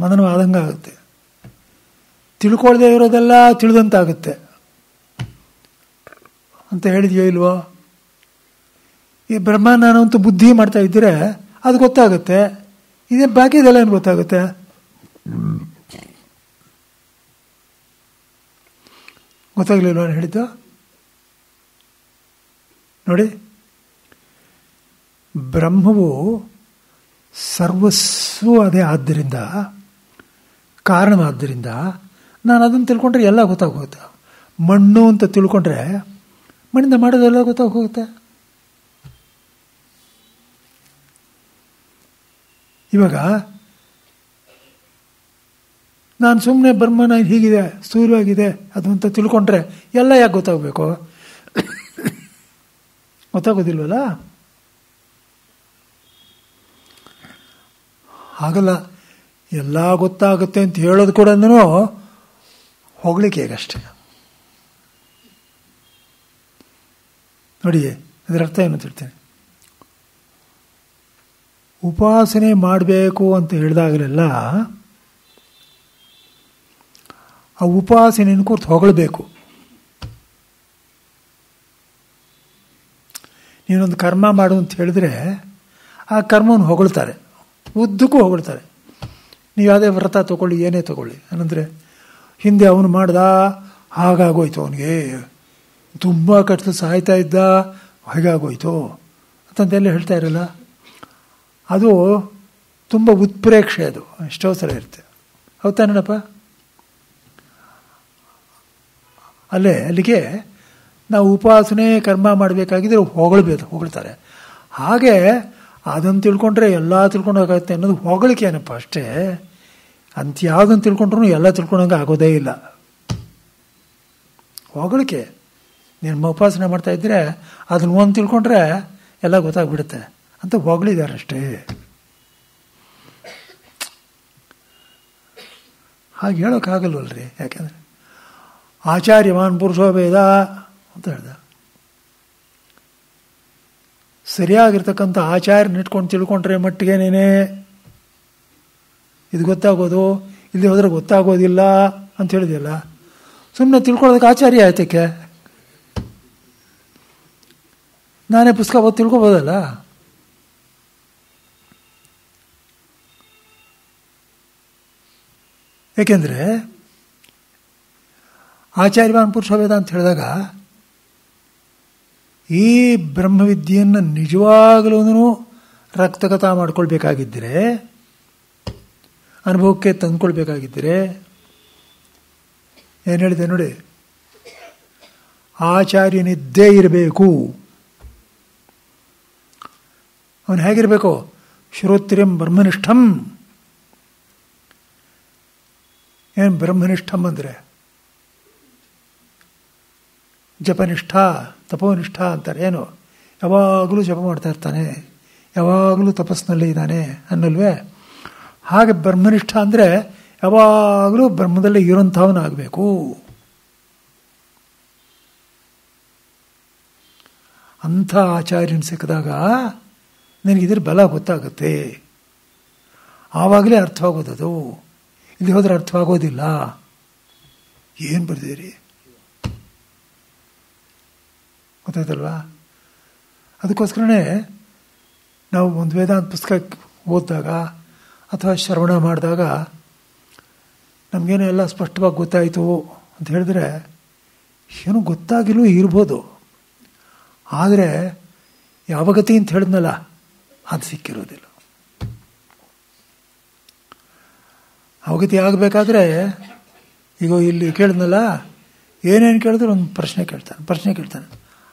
ಮನನ ಆದಂಗೆ ಆಗುತ್ತೆ, ತಿಳ್ಕೊಳ್ದೇ ಇರೋದೆಲ್ಲ ತಿಳಿದಂತಾಗುತ್ತೆ ಅಂತ ಹೇಳಿದ್ಯೋ ಇಲ್ವೋ? ಈ ಬ್ರಹ್ಮ ನಾನು ಅಂತ ಬುದ್ಧಿ ಮಾಡ್ತಾ ಇದ್ದರೆ ಅದು ಗೊತ್ತಾಗುತ್ತೆ. ಇದೇ ಬಾಕಿದೆಲ್ಲ ಏನು ಗೊತ್ತಾಗುತ್ತೆ? ಗೊತ್ತಾಗಲಿಲ್ವ ನಾನು ಹೇಳಿದ್ದು? ನೋಡಿ, ಬ್ರಹ್ಮವು ಸರ್ವಸ್ವ ಅದೇ ಆದ್ದರಿಂದ, ಕಾರಣವಾದ್ದರಿಂದ ನಾನು ಅದನ್ನು ತಿಳ್ಕೊಂಡ್ರೆ ಎಲ್ಲ ಗೊತ್ತಾಗೋಗುತ್ತೆ. ಮಣ್ಣು ಅಂತ ತಿಳ್ಕೊಂಡ್ರೆ ಮಣ್ಣಿಂದ ಮಾಡೋದೆಲ್ಲ ಗೊತ್ತಾಗೋಗುತ್ತೆ. ಇವಾಗ ನಾನು ಸುಮ್ಮನೆ ಬ್ರಹ್ಮನ ಹೀಗಿದೆ ಸ್ಥೂಲವಾಗಿದೆ ಅದು ಅಂತ ತಿಳ್ಕೊಂಡ್ರೆ ಎಲ್ಲ ಯಾಕೆ ಗೊತ್ತಾಗಬೇಕು? ಗೊತ್ತಾಗೋದಿಲ್ವಲ್ಲ. ಹಾಗಲ್ಲ, ಎಲ್ಲ ಗೊತ್ತಾಗುತ್ತೆ ಅಂತ ಹೇಳೋದು ಕೂಡ ಹೊಗಳಿಕೆ ಅಷ್ಟೇ. ನೋಡಿ, ಅದರ ಅರ್ಥ ಏನು ಅಂತ ಹೇಳ್ತೇನೆ. ಉಪಾಸನೆ ಮಾಡಬೇಕು ಅಂತ ಹೇಳಿದಾಗಲೆಲ್ಲ ಆ ಉಪಾಸನೆಯನ್ನು ಕುರಿತು ಹೊಗಳಬೇಕು. ನೀನೊಂದು ಕರ್ಮ ಮಾಡು ಅಂತ ಹೇಳಿದ್ರೆ ಆ ಕರ್ಮವನ್ನು ಹೊಗಳ್ತಾರೆ, ಉದ್ದಕ್ಕೂ ಹೊಗಳ್ತಾರೆ. ನೀವು ಯಾವುದೇ ವ್ರತ ತಗೊಳ್ಳಿ, ಏನೇ ತಗೊಳ್ಳಿ, ಏನಂದರೆ ಹಿಂದೆ ಅವನು ಮಾಡ್ದ ಹಾಗಾಗೋಯ್ತು, ಅವನಿಗೆ ತುಂಬ ಕಷ್ಟ ಸಾಯ್ತಾ ಇದ್ದ ಹಾಗಾಗೋಯ್ತು ಅಂತಂದೆಲ್ಲ ಹೇಳ್ತಾ ಇರಲ್ಲ. ಅದು ತುಂಬ ಉತ್ಪ್ರೇಕ್ಷೆ, ಅದು ಎಷ್ಟೋ ಸಲ ಇರುತ್ತೆ. ಹೌದಾನೇನಪ್ಪ? ಅಲ್ಲಿಗೆ ನಾವು ಉಪಾಸನೆ ಕರ್ಮ ಮಾಡಬೇಕಾಗಿದ್ರೆ ಹೊಗಳ್ತಾರೆ. ಹಾಗೆ ಅದನ್ನು ತಿಳ್ಕೊಂಡ್ರೆ ಎಲ್ಲ ತಿಳ್ಕೊಂಡೋಗುತ್ತೆ ಅನ್ನೋದು ಹೊಗಳಿಕೆ ಏನಪ್ಪ ಅಷ್ಟೇ. ಅಂತ ಯಾವುದನ್ನು ತಿಳ್ಕೊಂಡ್ರೂ ಎಲ್ಲ ತಿಳ್ಕೊಂಡಂಗೆ ಆಗೋದೇ ಇಲ್ಲ. ಹೊಗಳಿಕೆ. ನೀನು ಉಪಾಸನೆ ಮಾಡ್ತಾ ಇದ್ದರೆ ಅದನ್ನು ಒಂದು ತಿಳ್ಕೊಂಡ್ರೆ ಎಲ್ಲ ಗೊತ್ತಾಗ್ಬಿಡುತ್ತೆ ಅಂತ ಹೊಗಳಿದ್ದಾರೆ ಅಷ್ಟೇ. ಹಾಗೆ ಹೇಳೋಕ್ಕಾಗಲ್ವಲ್ರಿ. ಯಾಕೆಂದರೆ ಆಚಾರ್ಯವಾನ್ ಪುರುಷೋ ವೇದ ಅಂತ ಹೇಳ್ದ. ಸರಿಯಾಗಿರ್ತಕ್ಕಂಥ ಆಚಾರ್ಯನ ಇಟ್ಕೊಂಡು ತಿಳ್ಕೊಂಡ್ರೆ ಮಟ್ಟಿಗೆನೇನೆ ಇದು ಗೊತ್ತಾಗೋದು, ಇಲ್ಲಿ ಹೋದರೆ ಗೊತ್ತಾಗೋದಿಲ್ಲ ಅಂತ ಹೇಳಿದೆಯಲ್ಲ. ಸುಮ್ಮನೆ ತಿಳ್ಕೊಳ್ಳೋದಕ್ಕೆ ಆಚಾರ್ಯ ಆಯ್ತಕ್ಕೆ ನಾನೇ ಪುಸ್ತಕ ಓದಿ ತಿಳ್ಕೊಬೋದಲ್ಲ. ಏಕೆಂದರೆ ಆಚಾರ್ಯವಾನ್ ಪುರುಷ ವೇದ ಅಂತ ಹೇಳಿದಾಗ ಈ ಬ್ರಹ್ಮವಿದ್ಯೆಯನ್ನು ನಿಜವಾಗಲೂ ರಕ್ತಗತ ಮಾಡ್ಕೊಳ್ಬೇಕಾಗಿದ್ದರೆ, ಅನುಭವಕ್ಕೆ ತಂದ್ಕೊಳ್ಬೇಕಾಗಿದ್ದರೆ ಏನು ಹೇಳಿದೆ ನೋಡಿ, ಆಚಾರ್ಯನಿದ್ದೇ ಇರಬೇಕು. ಅವನು ಹೇಗಿರಬೇಕು? ಶ್ರೋತ್ರಿಯಂ ಬ್ರಹ್ಮನಿಷ್ಠಂ. ಏನು ಬ್ರಹ್ಮನಿಷ್ಠಂ ಅಂದರೆ ಜಪನಿಷ್ಠ, ತಪೋನಿಷ್ಠ ಅಂತಾರೆ. ಏನು? ಯಾವಾಗಲೂ ಜಪ ಮಾಡ್ತಾ ಇರ್ತಾನೆ, ಯಾವಾಗಲೂ ತಪಸ್ಸಿನಲ್ಲಿ ಇದ್ದಾನೆ ಅನ್ನಲ್ವೇ? ಹಾಗೆ ಬ್ರಹ್ಮನಿಷ್ಠ ಅಂದರೆ ಯಾವಾಗಲೂ ಬ್ರಹ್ಮದಲ್ಲಿ ಇರೋಂಥವನಾಗಬೇಕು. ಅಂಥ ಆಚಾರ್ಯನ ಸಿಕ್ಕಿದಾಗ ನನಗಿದ್ರ ಬಲ ಗೊತ್ತಾಗುತ್ತೆ. ಆವಾಗಲೇ ಅರ್ಥವಾಗೋದದು. ಇಲ್ಲಿ ಹೋದರೆ ಅರ್ಥವಾಗೋದಿಲ್ಲ. ಏನು ಬರ್ದಿರಿ ಗೊತ್ತಾಯ್ತಲ್ವಾ? ಅದಕ್ಕೋಸ್ಕರನೇ ನಾವು ಒಂದು ವೇದಾಂತ ಪುಸ್ತಕ ಓದಿದಾಗ ಅಥವಾ ಶ್ರವಣ ಮಾಡಿದಾಗ ನಮಗೇನೋ ಎಲ್ಲ ಸ್ಪಷ್ಟವಾಗಿ ಗೊತ್ತಾಯಿತು ಅಂತ ಹೇಳಿದ್ರೆ ಏನೂ ಗೊತ್ತಾಗಿಲ್ಲೂ ಇರ್ಬೋದು. ಆದರೆ ಯಾವ ಗತಿ ಅಂತ ಹೇಳಿದ್ನಲ್ಲ ಅದು ಸಿಕ್ಕಿರೋದಿಲ್ಲ. ಅವಗತಿ ಆಗಬೇಕಾದ್ರೆ ಈಗ ಇಲ್ಲಿ ಕೇಳಿದ್ನಲ್ಲ, ಏನೇನು ಕೇಳಿದ್ರೆ ಒಂದು ಪ್ರಶ್ನೆ ಕೇಳ್ತಾನೆ.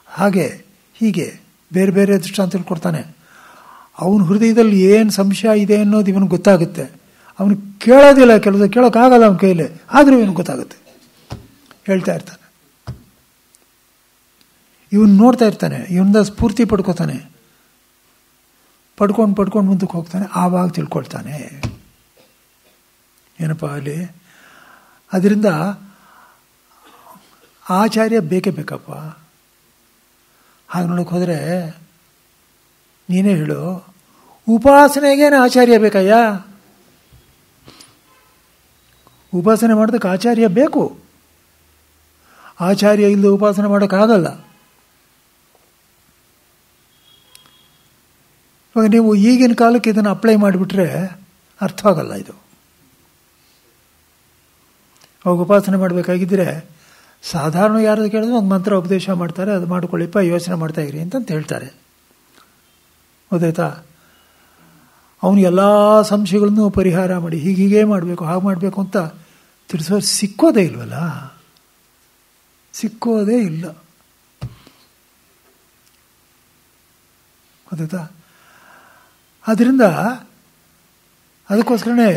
ಹಾಗೆ ಹೀಗೆ ಬೇರೆ ಬೇರೆ ದೃಷ್ಟಾಂತ ಕೊಡ್ತಾನೆ. ಅವನ ಹೃದಯದಲ್ಲಿ ಏನು ಸಂಶಯ ಇದೆ ಅನ್ನೋದು ಇವನಿಗೆ ಗೊತ್ತಾಗುತ್ತೆ. ಅವನು ಕೇಳೋದಿಲ್ಲ, ಕೆಲಸ ಕೇಳೋಕ್ಕಾಗಲ್ಲ ಅವನ ಕೈಯಲ್ಲಿ, ಆದರೂ ಇವನಿಗೆ ಗೊತ್ತಾಗುತ್ತೆ. ಹೇಳ್ತಾ ಇರ್ತಾನೆ, ಇವನು ನೋಡ್ತಾ ಇರ್ತಾನೆ, ಇವನಿಂದ ಸ್ಫೂರ್ತಿ ಪಡ್ಕೋತಾನೆ. ಪಡ್ಕೊಂಡು ಮುಂದಕ್ಕೆ ಹೋಗ್ತಾನೆ. ಆವಾಗ ತಿಳ್ಕೊಳ್ತಾನೆ ಏನಪ್ಪ ಅಲ್ಲಿ. ಅದರಿಂದ ಆಚಾರ್ಯ ಬೇಕೇ ಬೇಕಪ್ಪ. ಹಾಗೆ ನೋಡೋಕೆ ಹೋದರೆ ನೀನೇ ಹೇಳು, ಉಪಾಸನೆಗೇನು ಆಚಾರ್ಯ ಬೇಕಯ್ಯ? ಉಪಾಸನೆ ಮಾಡೋದಕ್ಕೆ ಆಚಾರ್ಯ ಬೇಕು. ಆಚಾರ್ಯ ಇಲ್ಲದೆ ಉಪಾಸನೆ ಮಾಡೋಕ್ಕಾಗಲ್ಲ. ಇವಾಗ ನೀವು ಈಗಿನ ಕಾಲಕ್ಕೆ ಇದನ್ನು ಅಪ್ಲೈ ಮಾಡಿಬಿಟ್ರೆ ಅರ್ಥವಾಗಲ್ಲ ಇದು. ಅವಾಗ ಉಪಾಸನೆ ಮಾಡಬೇಕಾಗಿದ್ದರೆ ಸಾಧಾರಣ ಯಾರು ಕೇಳಿದ್ರೆ ಒಂದು ಮಂತ್ರ ಉಪದೇಶ ಮಾಡ್ತಾರೆ, ಅದು ಮಾಡ್ಕೊಳ್ಳಿಪ್ಪ, ಯೋಚನೆ ಮಾಡ್ತಾ ಇರಿ ಅಂತ ಹೇಳ್ತಾರೆ. ಗೊತ್ತಾಯ್ತಾ? ಅವನು ಎಲ್ಲ ಸಂಶಯಗಳನ್ನು ಪರಿಹಾರ ಮಾಡಿ ಹೀಗೆ ಮಾಡಬೇಕು, ಹಾಗೆ ಮಾಡಬೇಕು ಅಂತ ತಿಳಿಸೋರು ಸಿಕ್ಕೋದೇ ಇಲ್ವಲ್ಲ, ಸಿಕ್ಕೋದೇ ಇಲ್ಲ. ಗೊತ್ತಾಯ್ತಾ? ಆದ್ದರಿಂದ ಅದಕ್ಕೋಸ್ಕರನೇ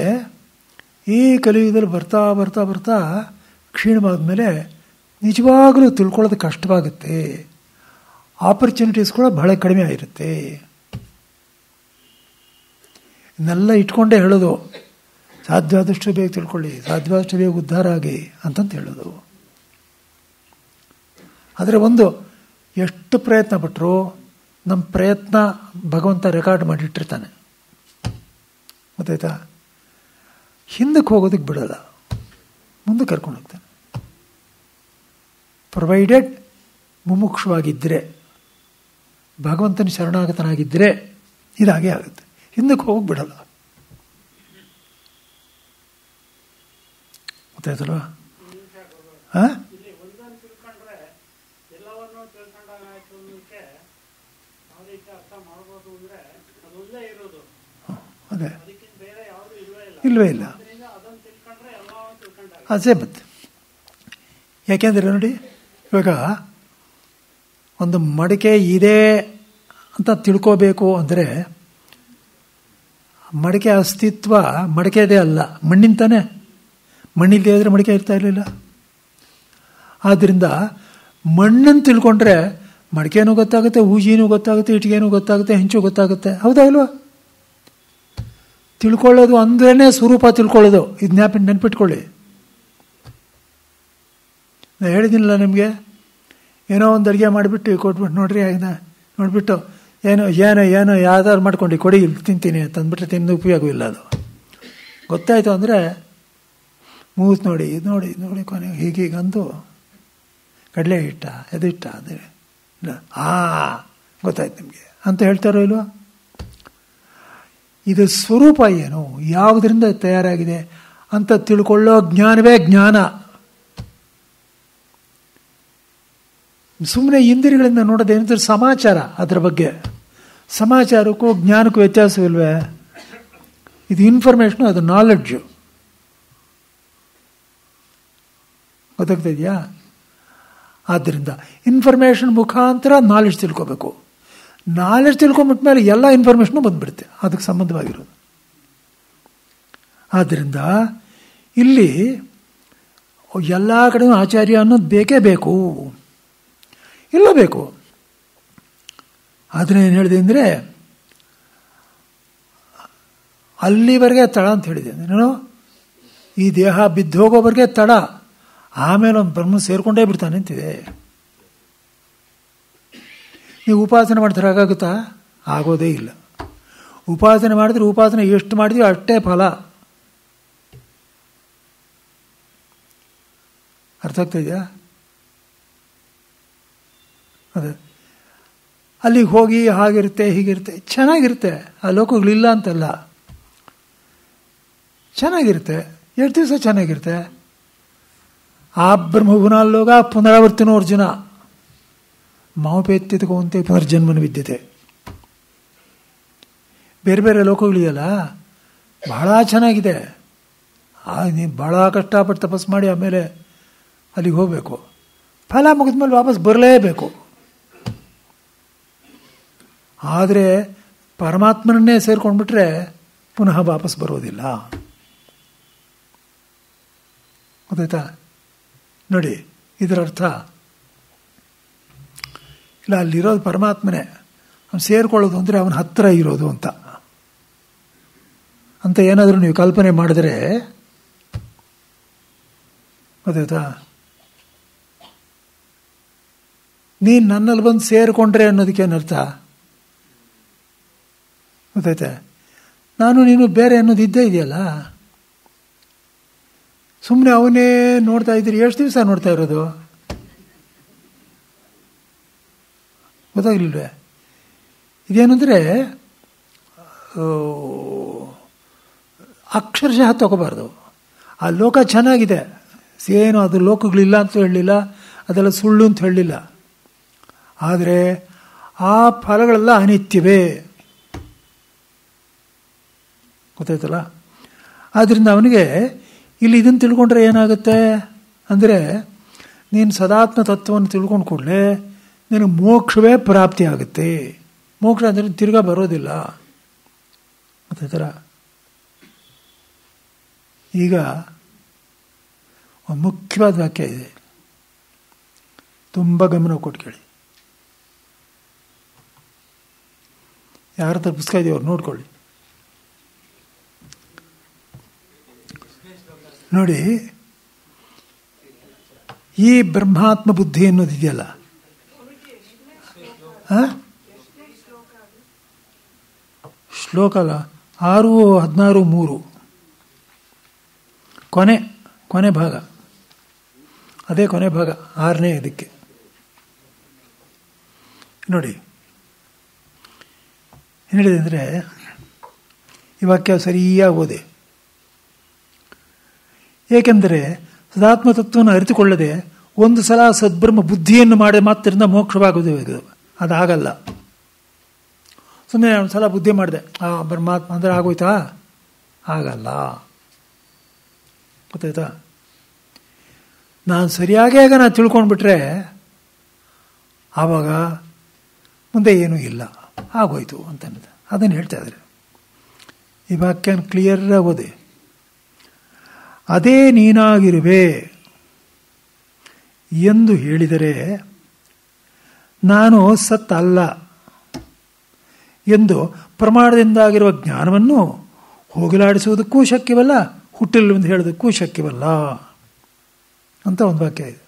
ಈ ಕಲಿಯುಗದಲ್ಲಿ ಬರ್ತಾ ಬರ್ತಾ ಬರ್ತಾ ಕ್ಷೀಣವಾದ ಮೇಲೆ ನಿಜವಾಗಲೂ ತಿಳ್ಕೊಳ್ಳೋದು ಕಷ್ಟವಾಗುತ್ತೆ. ಆಪರ್ಚುನಿಟೀಸ್ ಕೂಡ ಬಹಳ ಕಡಿಮೆ ಆಗಿರುತ್ತೆ. ಇದನ್ನೆಲ್ಲ ಇಟ್ಕೊಂಡೇ ಹೇಳೋದು, ಸಾಧ್ಯವಾದಷ್ಟು ಬೇಗ ತಿಳ್ಕೊಳ್ಳಿ, ಸಾಧ್ಯವಾದಷ್ಟು ಬೇಗ ಉದ್ಧಾರ ಆಗಿ ಅಂತಂತ ಹೇಳೋದು. ಆದರೆ ಒಂದು ಎಷ್ಟು ಪ್ರಯತ್ನ ಪಟ್ಟರು ನಮ್ಮ ಪ್ರಯತ್ನ ಭಗವಂತ ರೆಕಾರ್ಡ್ ಮಾಡಿಟ್ಟಿರ್ತಾನೆ. ಗೊತ್ತಾಯ್ತಾ? ಹಿಂದಕ್ಕೆ ಹೋಗೋದಕ್ಕೆ ಬಿಡೋಲ್ಲ, ಮುಂದೆ ಕರ್ಕೊಂಡು ಹೋಗ್ತಾನೆ. ಪ್ರೊವೈಡೆಡ್ ಮುಮುಕ್ಷವಾಗಿದ್ದರೆ, ಭಗವಂತನ ಶರಣಾಗತನಾಗಿದ್ದರೆ ಇದಾಗೆ ಆಗುತ್ತೆ. ಹಿಂದಕ್ಕೆ ಹೋಗಿ ಬಿಡಲ್ಲ. ಗೊತ್ತಾಯ್ತಲ್ವಾ? ಹಾಂ, ಅದೇ ಇಲ್ವೇ ಇಲ್ಲ. ಅದೇ ಮತ್ತೆ ಯಾಕೆಂದರೆ ನೋಡಿ, ಇವಾಗ ಒಂದು ಮಡಿಕೆ ಇದೆ ಅಂತ ತಿಳ್ಕೋಬೇಕು ಅಂದರೆ ಮಡಿಕೆ ಅಸ್ತಿತ್ವ ಮಡಿಕೆದೇ ಅಲ್ಲ, ಮಣ್ಣಿನ ತಾನೆ. ಮಣ್ಣಿಲ್ಲದೆ ಇದ್ದರೆ ಮಡಿಕೆ ಇರ್ತಾ ಇರಲಿಲ್ಲ. ಆದ್ದರಿಂದ ಮಣ್ಣನ್ನು ತಿಳ್ಕೊಂಡ್ರೆ ಮಡಿಕೆನೂ ಗೊತ್ತಾಗುತ್ತೆ, ಹೂಜಿನೂ ಗೊತ್ತಾಗುತ್ತೆ, ಇಟ್ಟಿಗೆನೂ ಗೊತ್ತಾಗುತ್ತೆ, ಹೆಂಚು ಗೊತ್ತಾಗುತ್ತೆ. ಹೌದಾ ಇಲ್ವಾ? ತಿಳ್ಕೊಳ್ಳೋದು ಅಂದ್ರೇ ಸ್ವರೂಪ ತಿಳ್ಕೊಳ್ಳೋದು. ಇದು ನೆನಪಿಟ್ಕೊಳ್ಳಿ. ನಾನು ಹೇಳಿದ್ದೀನಲ್ಲ ನಿಮಗೆ, ಏನೋ ಒಂದು ಅಡುಗೆ ಮಾಡಿಬಿಟ್ಟು ಕೊಟ್ಬಿಟ್ಟು ನೋಡ್ರಿ, ನೋಡಿಬಿಟ್ಟು ಏನೋ ಯಾವ್ದಾದ್ರು ಮಾಡ್ಕೊಂಡು ಕೊಡಿ ತಿಂತೀನಿ ತಂದುಬಿಟ್ರೆ ತಿಂದು ಉಪಯೋಗವಿಲ್ಲ. ಅದು ಗೊತ್ತಾಯಿತು ಅಂದರೆ ಮೂಸ್ ನೋಡಿ ಇದು ನೋಡಿ ನೋಡಿ ಕೊನೆಗೆ ಹೀಗೀಗಂದು ಕಡಲೆ ಹಿಟ್ಟ ಎದಿಟ್ಟ ಅಂದರೆ ಗೊತ್ತಾಯ್ತು ನಿಮಗೆ ಅಂತ ಹೇಳ್ತಾರೋ ಇಲ್ವಾ? ಇದು ಸ್ವರೂಪ ಏನು, ಯಾವುದರಿಂದ ತಯಾರಾಗಿದೆ ಅಂತ ತಿಳ್ಕೊಳ್ಳೋ ಜ್ಞಾನವೇ ಜ್ಞಾನ. ಸುಮ್ಮನೆ ಇಂದ್ರಿಯಗಳಿಂದ ನೋಡೋದೇನಂದ್ರೆ ಸಮಾಚಾರ. ಅದರ ಬಗ್ಗೆ ಸಮಾಚಾರಕ್ಕೂ ಜ್ಞಾನಕ್ಕೂ ವ್ಯತ್ಯಾಸವಿಲ್ವೇ? ಇದು ಇನ್ಫಾರ್ಮೇಷನು, ಅದು ನಾಲೆಡ್ಜು. ಗೊತ್ತಾಗ್ತಾ ಇದೆಯಾ? ಆದ್ದರಿಂದ ಇನ್ಫಾರ್ಮೇಷನ್ ಮುಖಾಂತರ ನಾಲೆಡ್ಜ್ ತಿಳ್ಕೋಬೇಕು. ನಾಲೆಡ್ಜ್ ತಿಳ್ಕೊಂಬಿಟ್ಮೇಲೆ ಎಲ್ಲ ಇನ್ಫಾರ್ಮೇಷನು ಬಂದ್ಬಿಡುತ್ತೆ ಅದಕ್ಕೆ ಸಂಬಂಧವಾಗಿರೋದು. ಆದ್ದರಿಂದ ಇಲ್ಲಿ ಎಲ್ಲ ಕಡೆಯೂ ಆಚಾರ್ಯ ಅನ್ನೋದು ಬೇಕೇ ಬೇಕು, ಇಲ್ಲ ಬೇಕು. ಆದರೆ ಏನು ಹೇಳಿದೆ ಅಂದರೆ ಅಲ್ಲಿವರೆಗೆ ತಡ ಅಂತ ಹೇಳಿದೆ ನಾನು. ಈ ದೇಹ ಬಿದ್ದೋಗೋವರೆಗೆ ತಡ, ಆಮೇಲೆ ಒಂದು ಬ್ರಹ್ಮ ಸೇರ್ಕೊಂಡೇ ಬಿಡ್ತಾನೆ ಅಂತಿದೆ. ನೀವು ಉಪಾಸನೆ ಮಾಡ್ತಾರೆ ಆಗಾಗುತ್ತಾ? ಆಗೋದೇ ಇಲ್ಲ. ಉಪಾಸನೆ ಮಾಡಿದ್ರೆ ಉಪಾಸನೆ ಎಷ್ಟು ಮಾಡಿದ್ವಿ ಅಷ್ಟೇ ಫಲ. ಅರ್ಥ ಆಗ್ತಾ ಇದೆಯಾ? ಅದೇ ಅಲ್ಲಿಗೆ ಹೋಗಿ ಹಾಗಿರುತ್ತೆ ಹೀಗಿರುತ್ತೆ, ಚೆನ್ನಾಗಿರುತ್ತೆ. ಆ ಲೋಕಗಳಿಲ್ಲ ಅಂತಲ್ಲ, ಚೆನ್ನಾಗಿರುತ್ತೆ. ಎಷ್ಟು ದಿವಸ ಚೆನ್ನಾಗಿರುತ್ತೆ. ಆ ಬ್ರಹ್ಮಗುಣಾಲ್ಲೋಗ ಪುನರಾವರ್ತಿನೋ ಅರ್ಜುನ ಮಾವಪೇತ್ಯತಕವಂತೆ ಪುನರ್ಜನ್ಮನ ವಿದ್ಯತೆ. ಬೇರೆ ಬೇರೆ ಲೋಕಗಳಿದೆಯಲ್ಲ, ಬಹಳ ಚೆನ್ನಾಗಿದೆ. ನೀವು ಬಹಳ ಕಷ್ಟಪಟ್ಟು ತಪಸ್ಸು ಮಾಡಿ ಆಮೇಲೆ ಅಲ್ಲಿಗೆ ಹೋಗಬೇಕು. ಫಲ ಮುಗಿದ್ಮೇಲೆ ವಾಪಸ್ ಬರಲೇಬೇಕು. ಆದರೆ ಪರಮಾತ್ಮನನ್ನೇ ಸೇರ್ಕೊಂಡ್ಬಿಟ್ರೆ ಪುನಃ ವಾಪಸ್ ಬರೋದಿಲ್ಲ. ಗೊತ್ತಾಯ್ತಾ? ನೋಡಿ, ಇದರ ಅರ್ಥ ಇಲ್ಲ, ಅಲ್ಲಿರೋದು ಪರಮಾತ್ಮನೇ. ಅವನು ಸೇರ್ಕೊಳ್ಳೋದು ಅಂದರೆ ಅವನ ಹತ್ತಿರ ಇರೋದು ಅಂತ ಏನಾದರೂ ನೀವು ಕಲ್ಪನೆ ಮಾಡಿದ್ರೆ ಗೊತ್ತಾಯ್ತಾ? ನೀನು ನನ್ನಲ್ಲಿ ಬಂದು ಸೇರಿಕೊಂಡ್ರೆ ಅನ್ನೋದಕ್ಕೆ ಏನರ್ಥ ಗೊತ್ತಾಯ್ತಾ? ನಾನು ನೀನು ಬೇರೆ ಅನ್ನೋದು ಇದ್ದೇ ಇದೆಯಲ್ಲ. ಸುಮ್ಮನೆ ಅವನೇ ನೋಡ್ತಾ ಇದ್ದೀರಿ. ಎಷ್ಟು ದಿವಸ ನೋಡ್ತಾ ಇರೋದು ಗೊತ್ತಾಗ್ಲಿಲ್ವೇ? ಇದೇನೆಂದರೆ ಅಕ್ಷರಶಃ ತಗೋಬಾರ್ದು. ಆ ಲೋಕ ಚೆನ್ನಾಗಿದೆ, ಏನು ಅದು ಲೋಕಗಳಿಲ್ಲ ಅಂತ ಹೇಳಲಿಲ್ಲ, ಅದೆಲ್ಲ ಸುಳ್ಳು ಅಂತ ಹೇಳಲಿಲ್ಲ. ಆದರೆ ಆ ಫಲಗಳೆಲ್ಲ ಅನಿತ್ಯವೇ. ಗೊತ್ತಾಯ್ತಲ್ಲ? ಆದ್ದರಿಂದ ಅವನಿಗೆ ಇಲ್ಲಿ ಇದನ್ನು ತಿಳ್ಕೊಂಡ್ರೆ ಏನಾಗುತ್ತೆ ಅಂದರೆ, ನೀನು ಸದಾತ್ಮ ತತ್ವವನ್ನು ತಿಳ್ಕೊಂಡು ಕೂಡಲೇ ನಿನಗೆ ಮೋಕ್ಷವೇ ಪ್ರಾಪ್ತಿ ಆಗುತ್ತೆ. ಮೋಕ್ಷ ಅಂದರೆ ತಿರ್ಗಾ ಬರೋದಿಲ್ಲ. ಗೊತ್ತಾಯ್ತಲ್ಲ? ಈಗ ಒಂದು ಮುಖ್ಯವಾದ ವಾಕ್ಯ ಇದೆ, ತುಂಬ ಗಮನ ಕೊಟ್ಟು ಕೇಳಿ. ಯಾರ ಹತ್ರ ಪುಸ್ತಕ ಇದೆಯೋ ಅವ್ರು ನೋಡ್ಕೊಳ್ಳಿ. ನೋಡಿ, ಈ ಬ್ರಹ್ಮಾತ್ಮ ಬುದ್ಧಿ ಅನ್ನೋದಿದೆಯಲ್ಲ, ಶ್ಲೋಕ ಅಲ್ಲ, 6:16 ಕೊನೆ ಭಾಗ, ಅದೇ ಕೊನೆ ಭಾಗ 6ನೇ ಇದಕ್ಕೆ ನೋಡಿ. ಏನು ಹೇಳಿದೆ ಅಂದರೆ, ಈ ವಾಕ್ಯ ಸರಿಯಾಗಿ ಓದೆ. ಏಕೆಂದರೆ ಸದಾತ್ಮ ತತ್ವವನ್ನು ಅರಿತುಕೊಳ್ಳದೆ ಒಂದು ಸಲ ಸದ್ಬ್ರಹ್ಮ ಬುದ್ಧಿಯನ್ನು ಮಾಡಿ ಮಾತ್ರದಿಂದ ಮೋಕ್ಷವಾಗುವುದು. ಅದಾಗಲ್ಲ. ಸುಮ್ಮನೆ ಒಂದು ಸಲ ಬುದ್ಧಿ ಮಾಡಿದೆ ಬ್ರಹ್ಮಾತ್ಮ ಅಂದರೆ ಆಗೋಯ್ತಾ? ಆಗಲ್ಲ. ಗೊತ್ತಾಯ್ತಾ? ನಾನು ಸರಿಯಾಗಿ ನಾನು ತಿಳ್ಕೊಂಡ್ಬಿಟ್ರೆ ಆವಾಗ ಮುಂದೆ ಏನೂ ಇಲ್ಲ, ಆಗೋಯ್ತು ಅಂತ ಅದನ್ನು ಹೇಳ್ತಾ ಇದ್ದಾರೆ. ಈ ವಾಕ್ಯ ಕ್ಲಿಯರ್ ಆಗೋದೆ. ಅದೇ ನೀನಾಗಿರುವೆ ಎಂದು ಹೇಳಿದರೆ ನಾನು ಸತ್ ಅಲ್ಲ ಎಂದು ಪ್ರಮಾಣದಿಂದಾಗಿರುವ ಜ್ಞಾನವನ್ನು ಹೋಗಲಾಡಿಸುವುದಕ್ಕೂ ಶಕ್ಯವಲ್ಲ, ಹುಟ್ಟಿಲ್ಲವೆಂದು ಹೇಳೋದಕ್ಕೂ ಶಕ್ಯವಲ್ಲ ಅಂತ ಒಂದು ವಾಕ್ಯ ಇದೆ.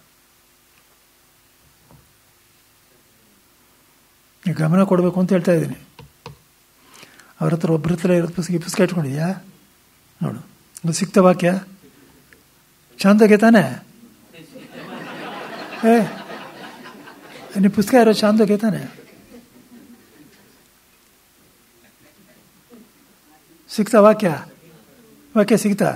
ಗಮನ ಕೊಡಬೇಕು ಅಂತ ಹೇಳ್ತಾ ಇದ್ದೀನಿ. ಅವ್ರ ಹತ್ರ ಒಬ್ಬರ ಹತ್ರ ಇರೋದು ಪುಸ್ತಕ ಇಟ್ಕೊಂಡಿದ್ಯಾ? ನೋಡು, ಅದು ಸಿಕ್ತ ವಾಕ್ಯ ಶಾಂತಕ್ಕೆ ತಾನೆ? ನೀವು ಪುಸ್ತಕ ಇರೋ ಶಾಂತಕ್ಕೆ ತಾನೆ? ಸಿಗ್ತಾ ವಾಕ್ಯ ಸಿಗ್ತಾ?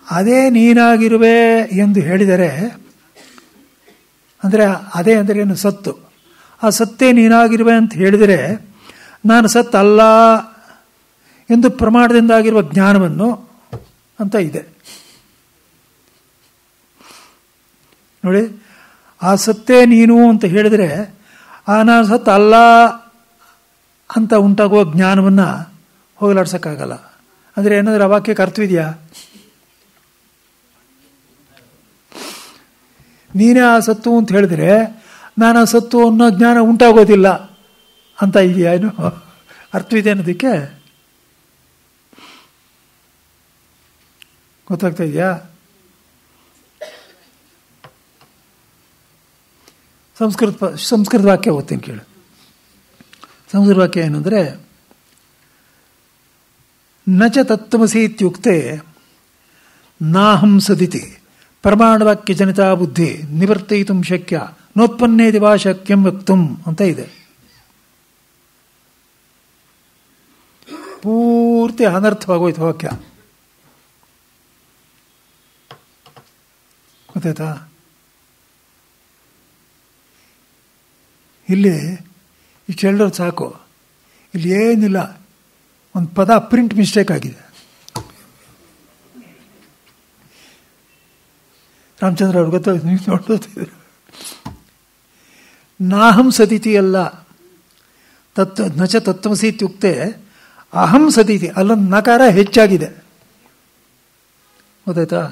ಅದೇ ನೀನಾಗಿರುವೆ ಎಂದು ಹೇಳಿದರೆ ಅಂದರೆ ಅದೇ ಅಂದರೆ ಏನು? ಸತ್ತು. ಆ ಸತ್ತೇ ನೀನಾಗಿರುವೆ ಅಂತ ಹೇಳಿದರೆ ನಾನು ಸತ್ ಅಲ್ಲ ಎಂದು ಪ್ರಮಾಣದಿಂದಾಗಿರುವ ಜ್ಞಾನವನ್ನು ಅಂತ ಇದೆ ನೋಡಿ. ಆ ಸತ್ತೇ ನೀನು ಅಂತ ಹೇಳಿದರೆ ನಾನು ಸತ್ ಅಲ್ಲ ಅಂತ ಉಂಟಾಗುವ ಜ್ಞಾನವನ್ನು ಹೋಗಲಾಡ್ಸೋಕ್ಕಾಗಲ್ಲ. ಅಂದರೆ ಏನಾದರೂ ಆ ವಾಕ್ಯಕ್ಕೆ ಅರ್ಥವಿದೆಯಾ? ನೀನೇ ಆ ಸತ್ತು ಅಂತ ಹೇಳಿದ್ರೆ ನಾನು ಆ ಸತ್ತು ಅನ್ನೋ ಜ್ಞಾನ ಉಂಟಾಗೋದಿಲ್ಲ ಅಂತ ಇದೆಯಾ? ಏನು ಅರ್ಥವಿದೆ ಅನ್ನೋದಕ್ಕೆ ಗೊತ್ತಾಗ್ತಾ ಇದೆಯಾ? ಸಂಸ್ಕೃತ ವಾಕ್ಯ ಓದ್ತೀನಿ ಕೇಳು. ಸಂಸ್ಕೃತ ವಾಕ್ಯ ಏನಂದರೆ ನಚ ತತ್ವಮಸಿ ಇತ್ಯುಕ್ತೆ ನಾಹಂ ಸದಿತಿ ಪ್ರಮಾಣವಾಕ್ಯ ಜನಿತಾ ಬುದ್ಧಿ ನಿವರ್ತಯಿತು ಶಕ್ಯ ನೋತ್ಪನ್ನೇತಿ ವಾ ಶಕ್ಯಂ ವಕ್ತುಂ ಅಂತ ಇದೆ. ಪೂರ್ತಿ ಅನರ್ಥವಾಗೋಯ್ತು ವಾಕ್ಯ. ಗೊತ್ತಾಯ್ತಾ? ಇಲ್ಲಿ ಇಷ್ಟು ಹೇಳಿರೋದು ಸಾಕು. ಇಲ್ಲಿ ಏನಿಲ್ಲ, ಒಂದು ಪದ ಪ್ರಿಂಟ್ ಮಿಸ್ಟೇಕ್ ಆಗಿದೆ. ರಾಮಚಂದ್ರ ಅವ್ರು ಗೊತ್ತಾಯ್ತು, ನೀವು ನೋಡ್ತಿದ್ರು. ನಾಹಂ ಸದಿತಿ ಅಲ್ಲ, ನಚ ತತ್ವಮಸಿ ಇತ್ಯುಕ್ತೆ ಅಹಂ ಸದಿತಿ, ಅಲ್ಲೊಂದು ನಕಾರ ಹೆಚ್ಚಾಗಿದೆ. ಗೊತ್ತಾಯ್ತಾ?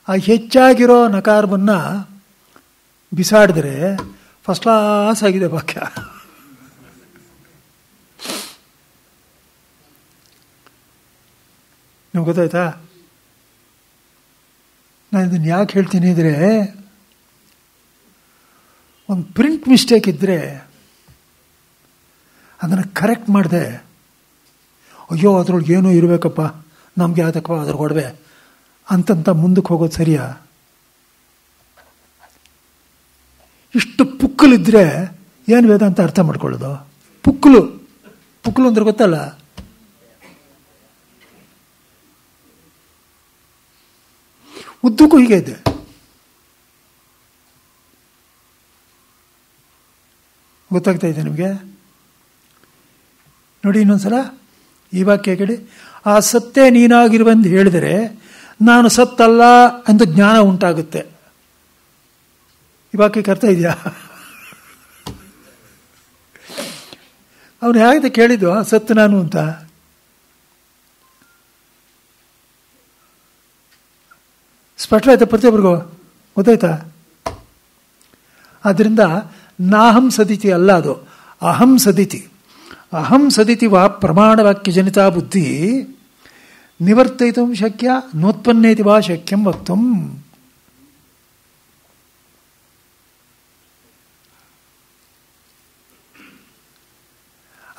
ಆ ಹೆಚ್ಚಾಗಿರೋ ನಕಾರವನ್ನು ಬಿಸಾಡಿದ್ರೆ ಫಸ್ಟ್ ಕ್ಲಾಸ್ ಆಗಿದೆ ವಾಕ್ಯ. ನಿಮ್ಗೆ ಗೊತ್ತಾಯ್ತಾ? ನಾನು ಇದನ್ನು ಯಾಕೆ ಹೇಳ್ತೀನಿ ಅಂದರೆ, ಒಂದು ಪ್ರಿಂಟ್ ಮಿಸ್ಟೇಕ್ ಇದ್ದರೆ ಅದನ್ನು ಕರೆಕ್ಟ್ ಮಾಡಿದೆ, ಅಯ್ಯೋ ಅದ್ರೊಳಗೆ ಏನೋ ಇರಬೇಕಪ್ಪ, ನಮಗೆ ಯಾತಕ್ಕಪ್ಪ ಅದ್ರ ಕೊಡವೆ ಅಂತಂತ ಮುಂದಕ್ಕೆ ಹೋಗೋದು ಸರಿಯಾ? ಇಷ್ಟು ಪುಕ್ಕಲಿದ್ರೆ ಏನು ವೇದ ಅಂತ ಅರ್ಥ ಮಾಡ್ಕೊಳ್ಳೋದು? ಪುಕ್ಕಲು ಅಂದ್ರೆ ಗೊತ್ತಲ್ಲ, ಉದ್ದಕ್ಕೂ ಹೀಗೆ ಇದೆ. ಗೊತ್ತಾಗ್ತಾ ಇದೆ ನಿಮಗೆ? ನೋಡಿ ಇನ್ನೊಂದ್ಸಲ ಈ ವಾಕ್ಯ ಕೇಳಿ. ಆ ಸತ್ತೇ ನೀನಾಗಿರುವೆಂದು ಹೇಳಿದರೆ ನಾನು ಸತ್ತಲ್ಲ ಎಂದು ಜ್ಞಾನ ಉಂಟಾಗುತ್ತೆ. ಈ ವಾಕ್ಯಕ್ಕೆ ಅರ್ಥ ಇದೆಯಾ? ಅವನು ಹೇಗೆ ಕೇಳಿದ್ದು ಸತ್ತು ನಾನು ಅಂತ? ಸ್ಪಷ್ಟವಾಯ್ತಾ? ಪ್ರತಿಯೊಬ್ಬರಿಗೂ ಗೊತ್ತಾಯ್ತಾ? ಆದ್ದರಿಂದ ನಾಹಂ ಸದಿತಿ ಅಲ್ಲ, ಅದು ಅಹಂ ಸದಿತಿ. ಅಹಂ ಸದಿತಿ ವಾ ಪ್ರಮಾಣವಾಕ್ಯ ಜನಿತಾ ಬುದ್ಧಿ ನಿವರ್ತಯಿತು ಶಕ್ಯ ನೋತ್ಪನ್ನೇತಿ ವಾ ಶಕ್ಯಂ ವಕ್ತುಂ.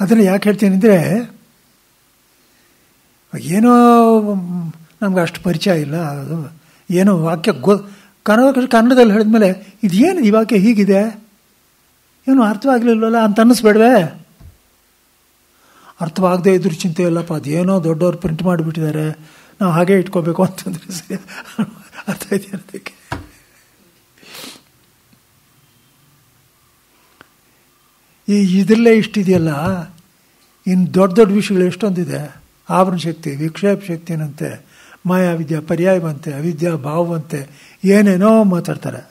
ಅದನ್ನು ಯಾಕೆ ಹೇಳ್ತೀನಿ ಅಂದರೆ, ಏನೋ ನಮ್ಗೆ ಅಷ್ಟು ಪರಿಚಯ ಇಲ್ಲ, ಅದು ಏನೋ ವಾಕ್ಯ ಕನ್ನಡದಲ್ಲಿ ಹೇಳಿದ್ಮೇಲೆ ಇದೇನು ಈ ವಾಕ್ಯ ಹೀಗಿದೆ, ಏನು ಅರ್ಥವಾಗಲಿಲ್ವಲ್ಲ ಅಂತ ಅನ್ನಿಸ್ಬೇಡ್ವೇ? ಅರ್ಥವಾಗದೇ ಇದ್ರೂ ಚಿಂತೆ ಇಲ್ಲಪ್ಪ, ಅದೇನೋ ದೊಡ್ಡವ್ರು ಪ್ರಿಂಟ್ ಮಾಡಿಬಿಟ್ಟಿದ್ದಾರೆ, ನಾವು ಹಾಗೆ ಇಟ್ಕೋಬೇಕು ಅಂತಂದ್ರೆ ಸರಿ. ಅರ್ಥ ಇದೆಯಾ? ಅದಕ್ಕೆ ಇದರಲ್ಲೇ ಇಷ್ಟಿದೆಯಲ್ಲ, ಇನ್ನು ದೊಡ್ಡ ದೊಡ್ಡ ವಿಷಯಗಳು ಎಷ್ಟೊಂದಿದೆ. ಆವರಣ ಶಕ್ತಿ, ವಿಕ್ಷೇಪ ಶಕ್ತಿನಂತೆ, ಮಾಯಾವಿದ್ಯಾ ಪರ್ಯಾಯವಂತೆ, ಅವಿದ್ಯಾ ಭಾವವಂತೆ, ಏನೇನೋ ಮಾತಾಡ್ತಾರೆ.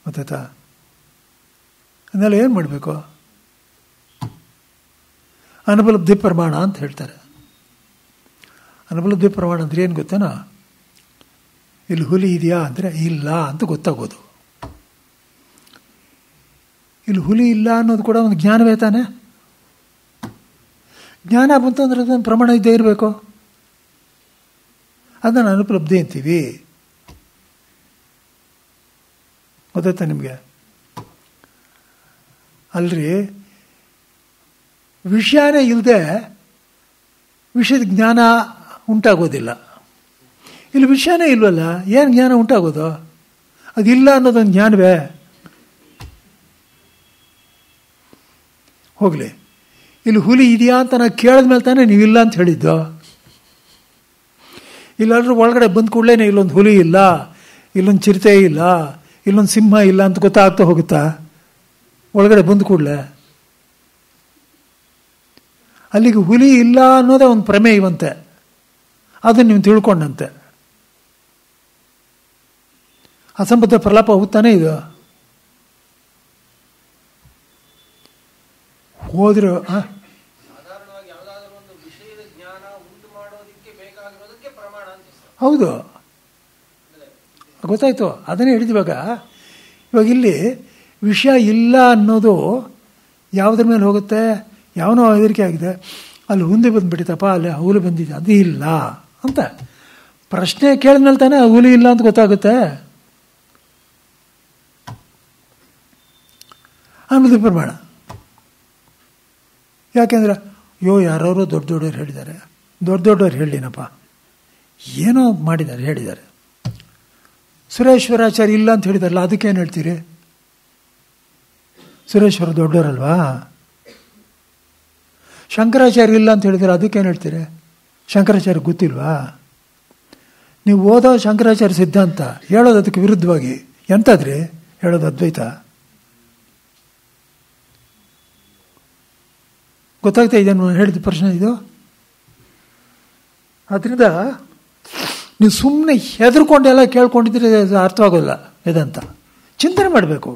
ಗೊತ್ತಾಯ್ತಾ? ಅದನ್ನೆಲ್ಲ ಏನು ಮಾಡಬೇಕು? ಅನುಪಲಬ್ಧಿ ಪ್ರಮಾಣ ಅಂತ ಹೇಳ್ತಾರೆ. ಅನುಪಲಬ್ಧಿ ಪ್ರಮಾಣ ಅಂದರೆ ಏನು ಗೊತ್ತೇನೋ? ಇಲ್ಲಿ ಹುಲಿ ಇದೆಯಾ ಅಂದರೆ ಇಲ್ಲ ಅಂತ ಗೊತ್ತಾಗೋದು. ಇಲ್ಲಿ ಹುಲಿ ಇಲ್ಲ ಅನ್ನೋದು ಕೂಡ ಒಂದು ಜ್ಞಾನವೇ ತಾನೆ. ಜ್ಞಾನ ಬಂತು ಅಂದರೆ ಅದೊಂದು ಪ್ರಮಾಣ ಇದ್ದೇ ಇರಬೇಕು. ಅದನ್ನು ಅನುಪಲಬ್ಧಿ ಅಂತೀವಿ. ಗೊತ್ತಾಯ್ತಾ ನಿಮಗೆ? ಅಲ್ರಿ, ವಿಷಯನೇ ಇಲ್ಲದೆ ವಿಷಯದ ಜ್ಞಾನ ಉಂಟಾಗೋದಿಲ್ಲ. ಇಲ್ಲಿ ವಿಷಯನೇ ಇಲ್ವಲ್ಲ, ಏನು ಜ್ಞಾನ ಉಂಟಾಗೋದು? ಅದಿಲ್ಲ ಅನ್ನೋದೊಂದು ಜ್ಞಾನವೇ? ಹೋಗಲಿ, ಇಲ್ಲಿ ಹುಲಿ ಇದೆಯಾ ಅಂತ ನಾನು ಕೇಳಿದ್ಮೇಲೆ ತಾನೇ ನೀವಿಲ್ಲ ಅಂತ ಹೇಳಿದ್ದು. ಇಲ್ಲಾದ್ರೂ ಒಳಗಡೆ ಬಂದ ಕೂಡಲೇ ಇಲ್ಲೊಂದು ಹುಲಿ ಇಲ್ಲ, ಇಲ್ಲೊಂದು ಚಿರತೆ ಇಲ್ಲ, ಇಲ್ಲೊಂದು ಸಿಂಹ ಇಲ್ಲ ಅಂತ ಗೊತ್ತಾಗ್ತಾ ಹೋಗುತ್ತಾ? ಒಳಗಡೆ ಬಂದ ಕೂಡಲೇ ಅಲ್ಲಿಗೆ ಹುಲಿ ಇಲ್ಲ ಅನ್ನೋದೇ ಒಂದು ಪ್ರಮೇಯವಂತೆ, ಅದನ್ನು ನೀವು ತಿಳ್ಕೊಂಡಂತೆ. ಅಸಂಬದ್ಧ ಪ್ರಲಾಪ ಹೋಗ್ತಾನೆ ಇದು. ಹೋದ್ರು ಹೌದು, ಗೊತ್ತಾಯ್ತು. ಅದನ್ನೇ ಹೇಳಿದ್ವಾಗ. ಇವಾಗ ಇಲ್ಲಿ ವಿಷಯ ಇಲ್ಲ ಅನ್ನೋದು ಯಾವುದ್ರ ಮೇಲೆ ಹೋಗುತ್ತೆ? ಯಾವನೋ ಹೆದರಿಕೆ ಆಗಿದೆ, ಅಲ್ಲಿ ಹುಂದಿ ಬಂದುಬಿಟ್ಟಿತಪ್ಪ, ಅಲ್ಲಿ ಹುಲಿ ಬಂದಿದೆ, ಅದು ಇಲ್ಲ ಅಂತ ಪ್ರಶ್ನೆ ಕೇಳಿದ್ಮೇಲೆ ತಾನೇ ಹುಲಿ ಇಲ್ಲ ಅಂತ ಗೊತ್ತಾಗುತ್ತೆ. ಅನ್ನೋದು ಪ್ರಮಾಣ. ಯಾಕೆಂದ್ರೆ ಯಾರೋ ದೊಡ್ಡ ದೊಡ್ಡವ್ರು ಹೇಳಿದ್ದಾರೆ, ದೊಡ್ಡ ದೊಡ್ಡವ್ರು ಹೇಳಿನಪ್ಪ, ಏನೋ ಮಾಡಿದ್ದಾರೆ ಹೇಳಿದ್ದಾರೆ. ಸುರೇಶ್ವರಾಚಾರ್ಯ ಇಲ್ಲ ಅಂತ ಹೇಳಿದಾರಲ್ಲ, ಅದಕ್ಕೇನು ಹೇಳ್ತೀರಿ? ಸುರೇಶ್ವರ ದೊಡ್ಡವರಲ್ವಾ? ಶಂಕರಾಚಾರ್ಯ ಇಲ್ಲ ಅಂತ ಹೇಳಿದರೆ ಅದಕ್ಕೇನು ಹೇಳ್ತೀರಿ? ಶಂಕರಾಚಾರ್ಯ ಗೊತ್ತಿಲ್ವಾ? ನೀವು ಓದೋ ಶಂಕರಾಚಾರ್ಯ ಸಿದ್ಧಾಂತ ಹೇಳೋದು ಅದಕ್ಕೆ ವಿರುದ್ಧವಾಗಿ ಎಂಥದ್ರಿ ಹೇಳೋದು? ಅದ್ವೈತ. ಗೊತ್ತಾಗ್ತಾ ಇದೆ ನಾನು ಹೇಳಿದ ಪ್ರಶ್ನೆ ಇದು. ಅದರಿಂದ ನೀವು ಸುಮ್ಮನೆ ಹೆದರ್ಕೊಂಡೆಲ್ಲ ಕೇಳ್ಕೊಂಡಿದ್ರೆ ಅರ್ಥವಾಗೋಲ್ಲ. ವೇದಾಂತ ಚಿಂತನೆ ಮಾಡಬೇಕು.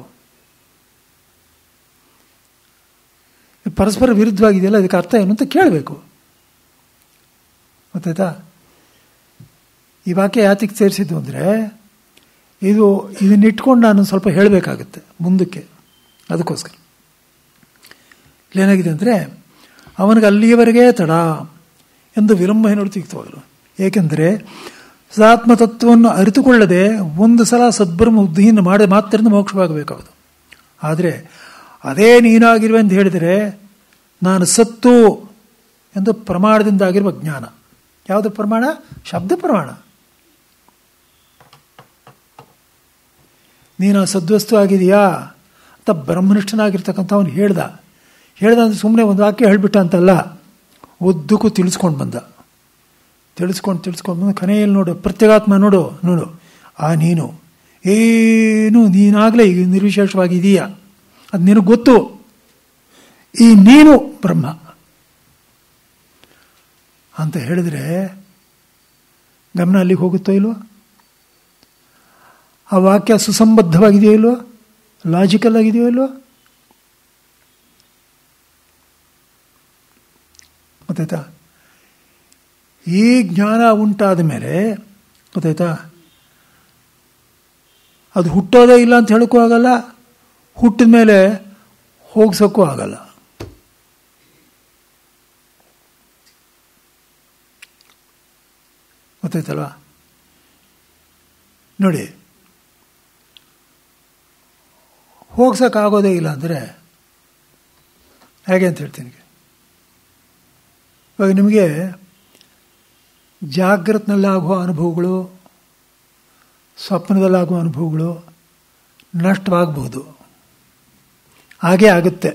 ಪರಸ್ಪರ ವಿರುದ್ಧವಾಗಿದೆಯಲ್ಲ, ಅದಕ್ಕೆ ಅರ್ಥ ಏನು ಅಂತ ಕೇಳಬೇಕು. ಗೊತ್ತಾಯ್ತಾ? ಈ ವಾಕ್ಯ ಯಾತಕ್ಕೆ ಸೇರಿಸಿದ್ದು ಅಂದರೆ, ಇದನ್ನಿಟ್ಕೊಂಡು ನಾನು ಸ್ವಲ್ಪ ಹೇಳಬೇಕಾಗುತ್ತೆ ಮುಂದಕ್ಕೆ. ಅದಕ್ಕೋಸ್ಕರ ಏನಾಗಿದೆ ಅಂದರೆ, ಅವನಿಗೆ ಅಲ್ಲಿಯವರೆಗೆ ತಡ ಎಂದು ವಿಳಂಬ ಏನೋಡು ತೆಗೆದುಕೊಳ್ಳಲು. ಏಕೆಂದರೆ ಸದಾತ್ಮತತ್ವವನ್ನು ಅರಿತುಕೊಳ್ಳದೆ ಒಂದು ಸಲ ಸದ್ಬ್ರಹ್ಮ ಬುದ್ಧಿಯನ್ನು ಮಾಡಿ ಮಾತ್ರ ಮೋಕ್ಷವಾಗಬೇಕಾಗುವುದು. ಆದರೆ ಅದೇ ನೀನಾಗಿರುವೆ ಅಂತ ಹೇಳಿದರೆ, ನಾನು ಸತ್ತು ಎಂದು ಪ್ರಮಾಣದಿಂದಾಗಿರುವ ಜ್ಞಾನ. ಯಾವುದು ಪ್ರಮಾಣ? ಶಬ್ದ ಪ್ರಮಾಣ. ನೀನು ಸದ್ವಸ್ತು ಆಗಿದೆಯಾ ಅಂತ ಬ್ರಹ್ಮನಿಷ್ಠನಾಗಿರ್ತಕ್ಕಂಥ ಅವನು ಹೇಳ್ದ ಅಂದರೆ ಸುಮ್ಮನೆ ಒಂದು ವಾಕ್ಯ ಹೇಳಿಬಿಟ್ಟ ಅಂತಲ್ಲ, ಉದ್ದಕ್ಕೂ ತಿಳಿಸ್ಕೊಂಡು ಬಂದ. ತಿಳಿಸ್ಕೊಂಡು ಬಂದು ಕನೆಯಲ್ಲಿ ನೋಡು, ಪ್ರತ್ಯೇಗಾತ್ಮ ನೋಡು. ಆ ನೀನು ಏನು ನೀನಾಗಲೇ ಈಗ ನಿರ್ವಿಶೇಷವಾಗಿದೆಯಾ, ಅದು ನಿನಗೆ ಗೊತ್ತು. ಈ ನೀನು ಬ್ರಹ್ಮ ಅಂತ ಹೇಳಿದ್ರೆ ಗಮನ ಅಲ್ಲಿಗೆ ಹೋಗುತ್ತೋ ಇಲ್ವೋ? ಆ ವಾಕ್ಯ ಸುಸಂಬದ್ಧವಾಗಿದೆಯೋ ಇಲ್ವೋ? ಲಾಜಿಕಲ್ ಆಗಿದೆಯೋ ಇಲ್ವೋ? ಗೊತ್ತಾಯ್ತಾ? ಈ ಜ್ಞಾನ ಉಂಟಾದ ಮೇಲೆ ಗೊತ್ತಾಯ್ತಾ, ಅದು ಹುಟ್ಟೋದೇ ಇಲ್ಲ ಅಂತ ಹೇಳೋಕ್ಕೂ ಆಗಲ್ಲ, ಹುಟ್ಟಿದ ಮೇಲೆ ಹೋಗ್ಸೋಕ್ಕೂ ಆಗಲ್ಲ. ಗೊತ್ತಾಯ್ತಲ್ವ? ನೋಡಿ, ಹೋಗ್ಸೋಕ್ಕಾಗೋದೇ ಇಲ್ಲ ಅಂದರೆ ಹೇಗೆ ಅಂತ ಹೇಳ್ತೀನಿ. ಇವಾಗ ನಿಮಗೆ ಜಾಗ್ರತ್ನಲ್ಲಾಗುವ ಅನುಭವಗಳು, ಸ್ವಪ್ನದಲ್ಲಾಗುವ ಅನುಭವಗಳು ನಷ್ಟವಾಗಬಹುದು. ಹಾಗೇ ಆಗುತ್ತೆ,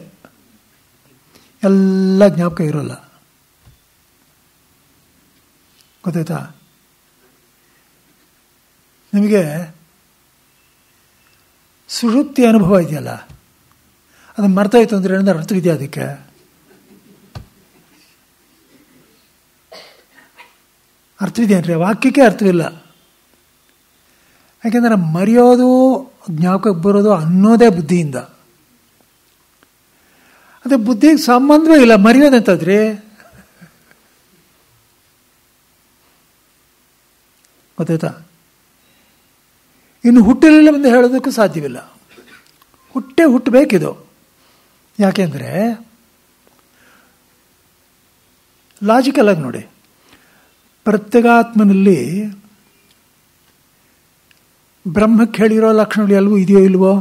ಎಲ್ಲ ಜ್ಞಾಪಕ ಇರೋಲ್ಲ. ಗೊತ್ತಾಯ್ತಾ? ನಿಮಗೆ ಸುಷುಪ್ತಿ ಅನುಭವ ಇದೆಯಲ್ಲ, ಅದನ್ನು ಮರ್ತೋಯ್ತು ಅಂದರೆ ಏನಾದ್ರು ಅರ್ಥವಿದೆಯಾ? ಅದಕ್ಕೆ ಅರ್ಥವಿದೆಯೇನ್ರಿ? ವಾಕ್ಯಕ್ಕೆ ಅರ್ಥವಿಲ್ಲ. ಯಾಕೆಂದರೆ ಮರೆಯೋದು ಜ್ಞಾಪಕಕ್ಕೆ ಬರೋದು ಅನ್ನೋದೇ ಬುದ್ಧಿಯಿಂದ. ಅದೇ ಬುದ್ಧಿಗೆ ಸಂಬಂಧವೇ ಇಲ್ಲ ಮರೆಯೋದಂತದ್ರಿ. ಗೊತ್ತಾಯ್ತಾ? ಇನ್ನು ಹುಟ್ಟಿರಲಿಲ್ಲ ಎಂದು ಹೇಳೋದಕ್ಕೂ ಸಾಧ್ಯವಿಲ್ಲ. ಹುಟ್ಟಬೇಕಿದು. ಯಾಕೆಂದರೆ ಲಾಜಿಕಲ್ ಆಗಿ ನೋಡಿ, ಪ್ರತ್ಯೇಗಾತ್ಮನಲ್ಲಿ ಬ್ರಹ್ಮಕ್ಕೆ ಹೇಳಿರೋ ಲಕ್ಷಣಗಳು ಎಲ್ಲವೂ ಇದೆಯೋ ಇಲ್ವೋ?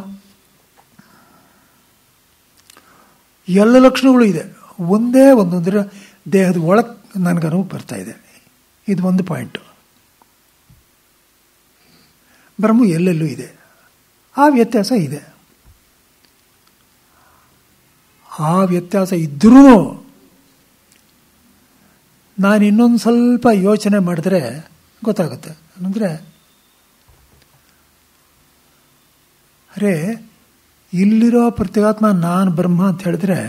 ಎಲ್ಲ ಲಕ್ಷಣಗಳು ಇದೆ. ಒಂದೇ ಒಂದೊಂದರ ದೇಹದ ಒಳಗೆ ನನಗನುವು ಬರ್ತಾ ಇದೆ. ಇದು ಒಂದು ಪಾಯಿಂಟು. ಬ್ರಹ್ಮ ಎಲ್ಲೆಲ್ಲೂ ಇದೆ. ಆ ವ್ಯತ್ಯಾಸ ಇದೆ. ಆ ವ್ಯತ್ಯಾಸ ಇದ್ದರೂ ನಾನು ಇನ್ನೊಂದು ಸ್ವಲ್ಪ ಯೋಚನೆ ಮಾಡಿದ್ರೆ ಗೊತ್ತಾಗುತ್ತೆ. ಅಂದರೆ ಅರೇ, ಇಲ್ಲಿರೋ ಪ್ರತ್ಯೇಗಾತ್ಮ ನಾನು ಬ್ರಹ್ಮ ಅಂತ ಹೇಳಿದ್ರೆ,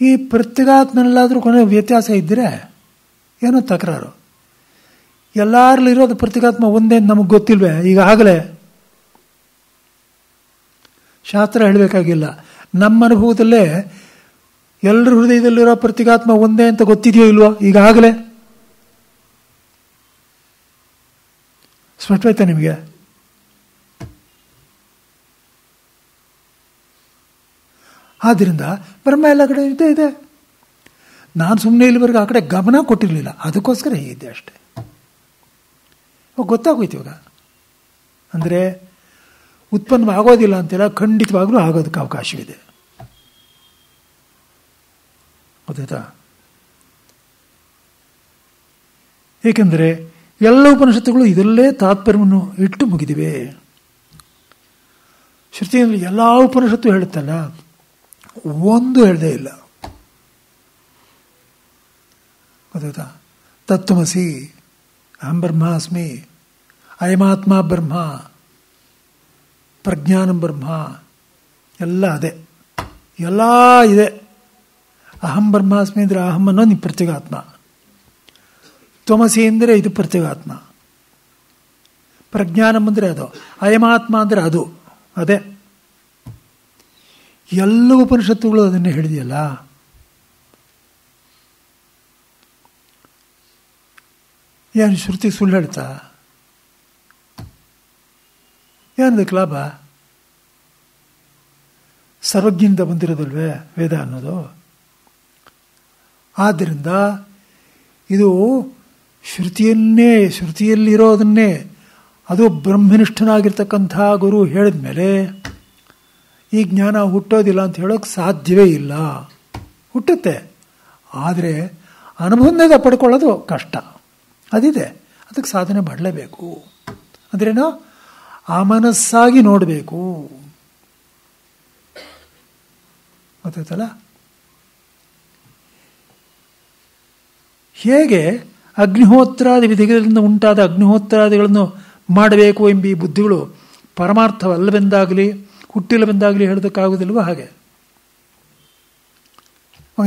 ಈ ಪ್ರತ್ಯೇಗಾತ್ಮನಲ್ಲಾದರೂ ಕೊನೆ ವ್ಯತ್ಯಾಸ ಇದ್ದರೆ ಏನೋ ತಕರಾರು. ಎಲ್ಲರಲ್ಲಿರೋದು ಪ್ರತ್ಯೇಗಾತ್ಮ ಒಂದೇ ನಮಗೆ ಗೊತ್ತಿಲ್ವೇ? ಈಗಾಗಲೇ ಶಾಸ್ತ್ರ ಹೇಳಬೇಕಾಗಿಲ್ಲ, ನಮ್ಮ ಅನುಭವದಲ್ಲೇ ಎಲ್ಲರ ಹೃದಯದಲ್ಲಿರೋ ಪ್ರತ್ಯೇಗಾತ್ಮ ಒಂದೇ ಅಂತ ಗೊತ್ತಿದೆಯೋ ಇಲ್ವೋ? ಈಗಾಗಲೇ ಸ್ಪಷ್ಟವಾಯ್ತಾ ನಿಮಗೆ? ಆದ್ದರಿಂದ ಬ್ರಹ್ಮ ಎಲ್ಲ ಕಡೆ ಇದೆ. ನಾನು ಸುಮ್ಮನೆ ಇಲ್ಲಿವರೆಗೂ ಆ ಕಡೆ ಗಮನ ಕೊಟ್ಟಿರಲಿಲ್ಲ, ಅದಕ್ಕೋಸ್ಕರ ಹೀಗಿದ್ದೆ ಅಷ್ಟೆ. ಗೊತ್ತಾಗೋಯ್ತು ಇವಾಗ. ಅಂದರೆ ಉತ್ಪನ್ನವಾಗೋದಿಲ್ಲ ಅಂತಿಲ್ಲ, ಖಂಡಿತವಾಗ್ಲೂ ಆಗೋದಕ್ಕೆ ಅವಕಾಶವಿದೆ. ಗೊತ್ತಾಯ್ತಾ? ಏಕೆಂದರೆ ಎಲ್ಲ ಉಪನಿಷತ್ತುಗಳು ಇದರಲ್ಲೇ ತಾತ್ಪರ್ಯವನ್ನು ಇಟ್ಟು ಮುಗಿದಿವೆ. ಶ್ರುತಿಯಲ್ಲಿ ಎಲ್ಲ ಉಪನಿಷತ್ತು ಹೇಳುತ್ತಲ್ಲ, ಒಂದು ಹೇಳದೇ ಇಲ್ಲ. ಗೊತ್ತಾಯ್ತಾ? ತತ್ವಮಸಿ, ಅಹಂ ಬ್ರಹ್ಮಾಸ್ಮಿ, ಅಯಮಾತ್ಮ ಬ್ರಹ್ಮ, ಪ್ರಜ್ಞಾನಂ ಬ್ರಹ್ಮ, ಎಲ್ಲ ಅದೇ, ಎಲ್ಲ ಇದೆ. ಅಹಂ ಬ್ರಹ್ಮಾಸ್ಮಿ ಅಂದರೆ ಅಹಂ ಅನ್ನೋ ನಿಮ್ಮ ಪ್ರತ್ಯೇಗಾತ್ಮ, ತ್ವಮಸಿ ಅಂದರೆ ಇದು ಪ್ರತ್ಯೇಗಾತ್ಮ, ಪ್ರಜ್ಞಾನಂ ಅಂದರೆ ಅದು, ಅಯಮಾತ್ಮ ಅಂದರೆ ಅದು ಅದೇ. ಎಲ್ಲ ಉಪನಿಷತ್ತುಗಳು ಅದನ್ನೇ ಹೇಳಿದೆಯಲ್ಲ. ಏನು ಶ್ರುತಿ ಸುಳ್ಳು ಹೇಳ್ತಾ? ಏನದಕ್ಕೆ ಲಾಭ? ಸರ್ವಜ್ಞನಿಂದ ಬಂದಿರೋದಲ್ವೇ ವೇದ ಅನ್ನೋದು. ಆದ್ದರಿಂದ ಇದು ಶ್ರುತಿಯಲ್ಲಿರೋದನ್ನೇ, ಅದು ಬ್ರಹ್ಮನಿಷ್ಠನಾಗಿರ್ತಕ್ಕಂಥ ಗುರು ಹೇಳಿದ ಮೇಲೆ ಈ ಜ್ಞಾನ ಹುಟ್ಟೋದಿಲ್ಲ ಅಂತ ಹೇಳೋಕೆ ಸಾಧ್ಯವೇ ಇಲ್ಲ. ಹುಟ್ಟುತ್ತೆ, ಆದರೆ ಅನುಬಂಧದ ಪಡ್ಕೊಳ್ಳೋದು ಕಷ್ಟ. ಅದಿದೆ, ಅದಕ್ಕೆ ಸಾಧನೆ ಮಾಡಲೇಬೇಕು. ಅಂದ್ರೇನು? ಆ ಮನಸ್ಸಾಗಿ ನೋಡಬೇಕು. ಗೊತ್ತಾಯ್ತಲ್ಲ? ಹೇಗೆ ಅಗ್ನಿಹೋತ್ರಾದಿ ವಿಧಿಗಳಿಂದ ಉಂಟಾದ ಅಗ್ನಿಹೋತ್ರಾದಿಗಳನ್ನು ಮಾಡಬೇಕು ಎಂಬ ಈ ಬುದ್ಧಿಗಳು ಪರಮಾರ್ಥವಲ್ಲವೆಂದಾಗಲಿ ಹುಟ್ಟಿಲ್ಲವೆಂದಾಗಲಿ ಹೇಳೋದಕ್ಕಾಗೋದಿಲ್ವ? ಹಾಗೆ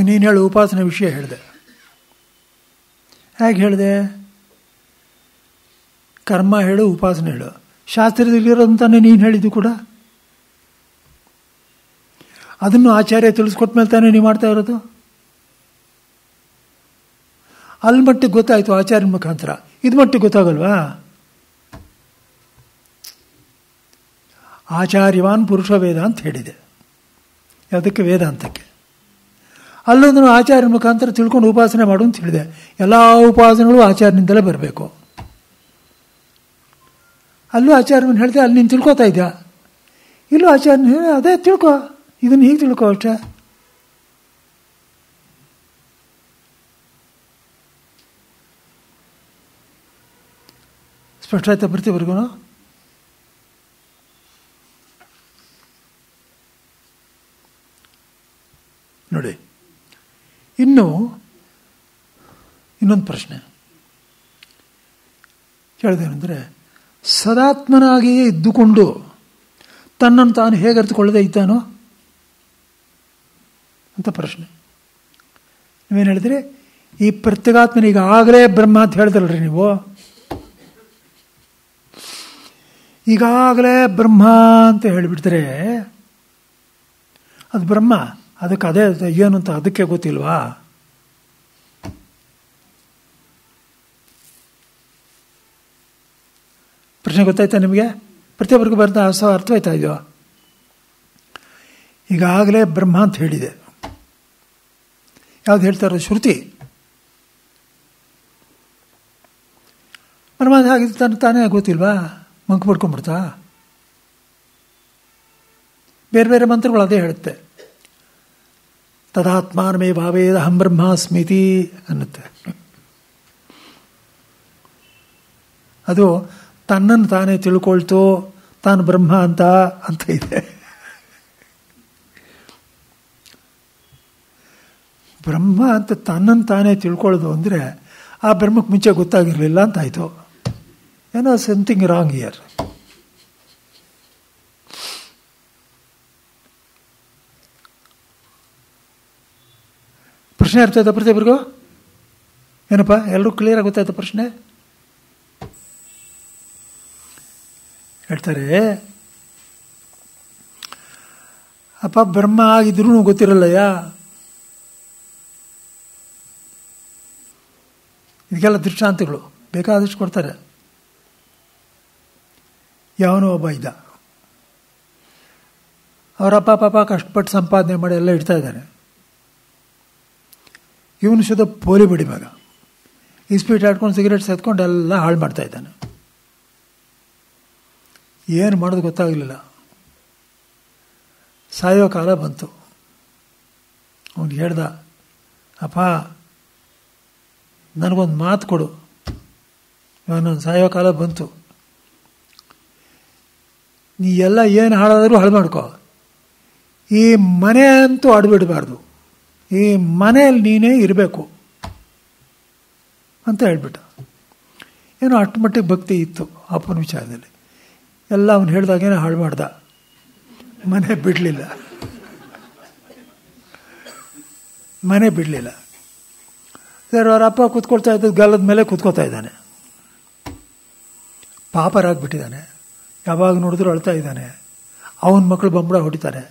ನೀನು ಹೇಳು, ಉಪಾಸನೆ ವಿಷಯ ಹೇಳಿದೆ. ಹೇಗೆ ಹೇಳಿದೆ? ಕರ್ಮ ಹೇಳು, ಉಪಾಸನೆ ಹೇಳು. ಶಾಸ್ತ್ರದಲ್ಲಿರೋದಂತಾನೆ ನೀನು ಹೇಳಿದ್ದು ಕೂಡ. ಅದನ್ನು ಆಚಾರ್ಯ ತಿಳಿಸ್ಕೊಟ್ಟ ಮೇಲೆ ತಾನೇ ನೀವು ಮಾಡ್ತಾ ಇರೋದು. ಅಲ್ಲಿ ಮಟ್ಟಿಗೆ ಗೊತ್ತಾಯಿತು ಆಚಾರ್ಯನ ಮುಖಾಂತರ, ಇದು ಮಟ್ಟಿಗೆ ಗೊತ್ತಾಗಲ್ವಾ? ಆಚಾರ್ಯವಾನ್ ಪುರುಷ ವೇದ ಅಂತ ಹೇಳಿದೆ. ಯಾವುದಕ್ಕೆ? ವೇದಾಂತಕ್ಕೆ. ಅಲ್ಲೊಂದು ಆಚಾರ್ಯನ ಮುಖಾಂತರ ತಿಳ್ಕೊಂಡು ಉಪಾಸನೆ ಮಾಡು ಅಂತ ಹೇಳಿದೆ. ಎಲ್ಲ ಉಪಾಸನೆಗಳು ಆಚಾರ್ಯನಿಂದಲೇ ಬರಬೇಕು. ಅಲ್ಲೂ ಆಚಾರ್ಯನ ಹೇಳಿದೆ, ಅಲ್ಲಿ ನೀನು ತಿಳ್ಕೊತಾ ಇದ್ಯಾ? ಇಲ್ಲೂ ಆಚಾರ್ಯನ ಅದೇ ತಿಳ್ಕೊ, ಇದನ್ನು ಹೀಗೆ ತಿಳ್ಕೊ ಅಷ್ಟೇ. ಸ್ಪಷ್ಟ ಆಯ್ತಾ ಪ್ರತಿವರೆಗೂ? ನೋಡಿ, ಇನ್ನೊಂದು ಪ್ರಶ್ನೆ ಕೇಳಿದೇನೆಂದರೆ, ಸದಾತ್ಮನಾಗಿಯೇ ಇದ್ದುಕೊಂಡು ತನ್ನನ್ನು ತಾನು ಹೇಗೆ ಅರಿತುಕೊಳ್ಳದೆ ಇದ್ದಾನೋ ಅಂತ ಪ್ರಶ್ನೆ. ನೀವೇನು ಹೇಳಿದ್ರಿ? ಈ ಪ್ರತ್ಯೇಗಾತ್ಮನ ಈಗಾಗಲೇ ಬ್ರಹ್ಮ ಅಂತ ಹೇಳಿದ್ರಲ್ರಿ ನೀವು. ಈಗಾಗಲೇ ಬ್ರಹ್ಮ ಅಂತ ಹೇಳಿಬಿಡ್ತಾರೆ. ಅದು ಬ್ರಹ್ಮ, ಅದಕ್ಕೆ ಅದೇ ಏನು ಅಂತ ಅದಕ್ಕೆ ಗೊತ್ತಿಲ್ವಾ? ಪ್ರಶ್ನೆ ಗೊತ್ತಾಯ್ತಾ ನಿಮಗೆ? ಪ್ರತಿಯೊಬ್ಬರಿಗೂ ಬರ್ತಾ ಅರ್ಥವಾಯ್ತಾ ಇದೆಯೋ? ಈಗಾಗಲೇ ಬ್ರಹ್ಮ ಅಂತ ಹೇಳಿದೆ. ಯಾವ್ದು ಹೇಳ್ತಾ ಇರೋದು? ಶ್ರುತಿ. ಬ್ರಹ್ಮ ಹಾಗೆ ತಾನೇ ಗೊತ್ತಿಲ್ವಾ? ಮಂಕು ಪಡ್ಕೊಂಡ್ಬಿಡ್ತಾ? ಬೇರೆ ಬೇರೆ ಮಂತ್ರಗಳು ಅದೇ ಹೇಳುತ್ತೆ. ತದಾತ್ಮಾನಮೇ ಭಾವೇದ ಅಹಂ ಬ್ರಹ್ಮಾಸ್ಮಿತಿ ಅನ್ನುತ್ತೆ. ಅದು ತನ್ನನ್ನು ತಾನೇ ತಿಳ್ಕೊಳ್ತು, ತಾನು ಬ್ರಹ್ಮ ಅಂತ ಇದೆ. ಬ್ರಹ್ಮ ಅಂತ ತನ್ನನ್ನು ತಾನೇ ತಿಳ್ಕೊಳ್ಳೋದು ಅಂದರೆ ಆ ಬ್ರಹ್ಮಕ್ಕೆ ಮುಂಚೆ ಗೊತ್ತಾಗಿರಲಿಲ್ಲ ಅಂತಾಯಿತು. ಏನೋ ಸಮಥಿಂಗ್ ರಾಂಗ್ ಹಿಯರ್. ಪ್ರಶ್ನೆ ಅರ್ಥ ಆಯ್ತಾ ಪ್ರತಿಯೊಬ್ಬರಿಗೂ? ಏನಪ್ಪ ಎಲ್ಲರೂ ಕ್ಲಿಯರ್ ಆಗಿ ಗೊತ್ತಾಯ್ತಾ ಪ್ರಶ್ನೆ? ಹೇಳ್ತಾರೆ, ಅಪ್ಪ ಬ್ರಹ್ಮ ಆಗಿದ್ರೂ ಗೊತ್ತಿರಲ್ಲಯ್ಯ. ಇದಕ್ಕೆಲ್ಲ ದೃಷ್ಟಾಂತಗಳು ಬೇಕಾದಷ್ಟು ಕೊಡ್ತಾರೆ. ಯಾವನೋ ಒಬ್ಬ ಇದ್ದ, ಅವರಪ್ಪ ಪಾಪ ಕಷ್ಟಪಟ್ಟು ಸಂಪಾದನೆ ಮಾಡಿ ಎಲ್ಲ ಇಡ್ತಾ ಇದ್ದಾನೆ. ಇವನು ಶುದ್ಧ ಪೋಲಿ ಬಿಡಿ ಮಗ, ಇಸ್ಪೀಟ್ ಆಡ್ಕೊಂಡು ಸಿಗರೇಟ್ಸ್ ಎತ್ಕೊಂಡು ಎಲ್ಲ ಹಾಳು ಮಾಡ್ತಾ ಇದ್ದಾನೆ. ಏನು ಮಾಡೋದು ಗೊತ್ತಾಗಲಿಲ್ಲ. ಸಾಯೋ ಕಾಲ ಬಂತು. ಅವನು ಹೇಳ್ದ, ಅಪ್ಪ ನನಗೊಂದು ಮಾತು ಕೊಡು, ಇವನು ಸಾಯೋ ಕಾಲ ಬಂತು, ನೀ ಎಲ್ಲ ಏನು ಹಾಳಾದರೂ ಹಾಳು ಮಾಡ್ಕೋ, ಈ ಮನೆ ಅಂತೂ ಆಡ್ಬಿಡಬಾರ್ದು, ಈ ಮನೆಯಲ್ಲಿ ನೀನೇ ಇರಬೇಕು ಅಂತ ಹೇಳ್ಬಿಟ್ಟ. ಏನೋ ಅಷ್ಟು ಮಟ್ಟಿಗೆ ಭಕ್ತಿ ಇತ್ತು ಅಪ್ಪನ ವಿಚಾರದಲ್ಲಿ. ಎಲ್ಲ ಅವನು ಹೇಳ್ದಾಗೇನೆ ಹಾಳು ಮಾಡ್ದ, ಮನೆ ಬಿಡಲಿಲ್ಲ. ಸರ್ ಅವ್ರ ಅಪ್ಪ ಕೂತ್ಕೊಳ್ತಾ ಇದ್ದದ್ದು ಗಲ್ಲದ ಮೇಲೆ ಕೂತ್ಕೊಳ್ತಾ ಇದ್ದಾನೆ, ಪಾಪರಾಗ್ಬಿಟ್ಟಿದ್ದಾನೆ, ಯಾವಾಗ ನೋಡಿದ್ರು ಅಳ್ತಾ ಇದ್ದಾನೆ. ಅವನ ಮಕ್ಕಳು ಬಂಬಳ ಹೊಡಿತಾರೆ.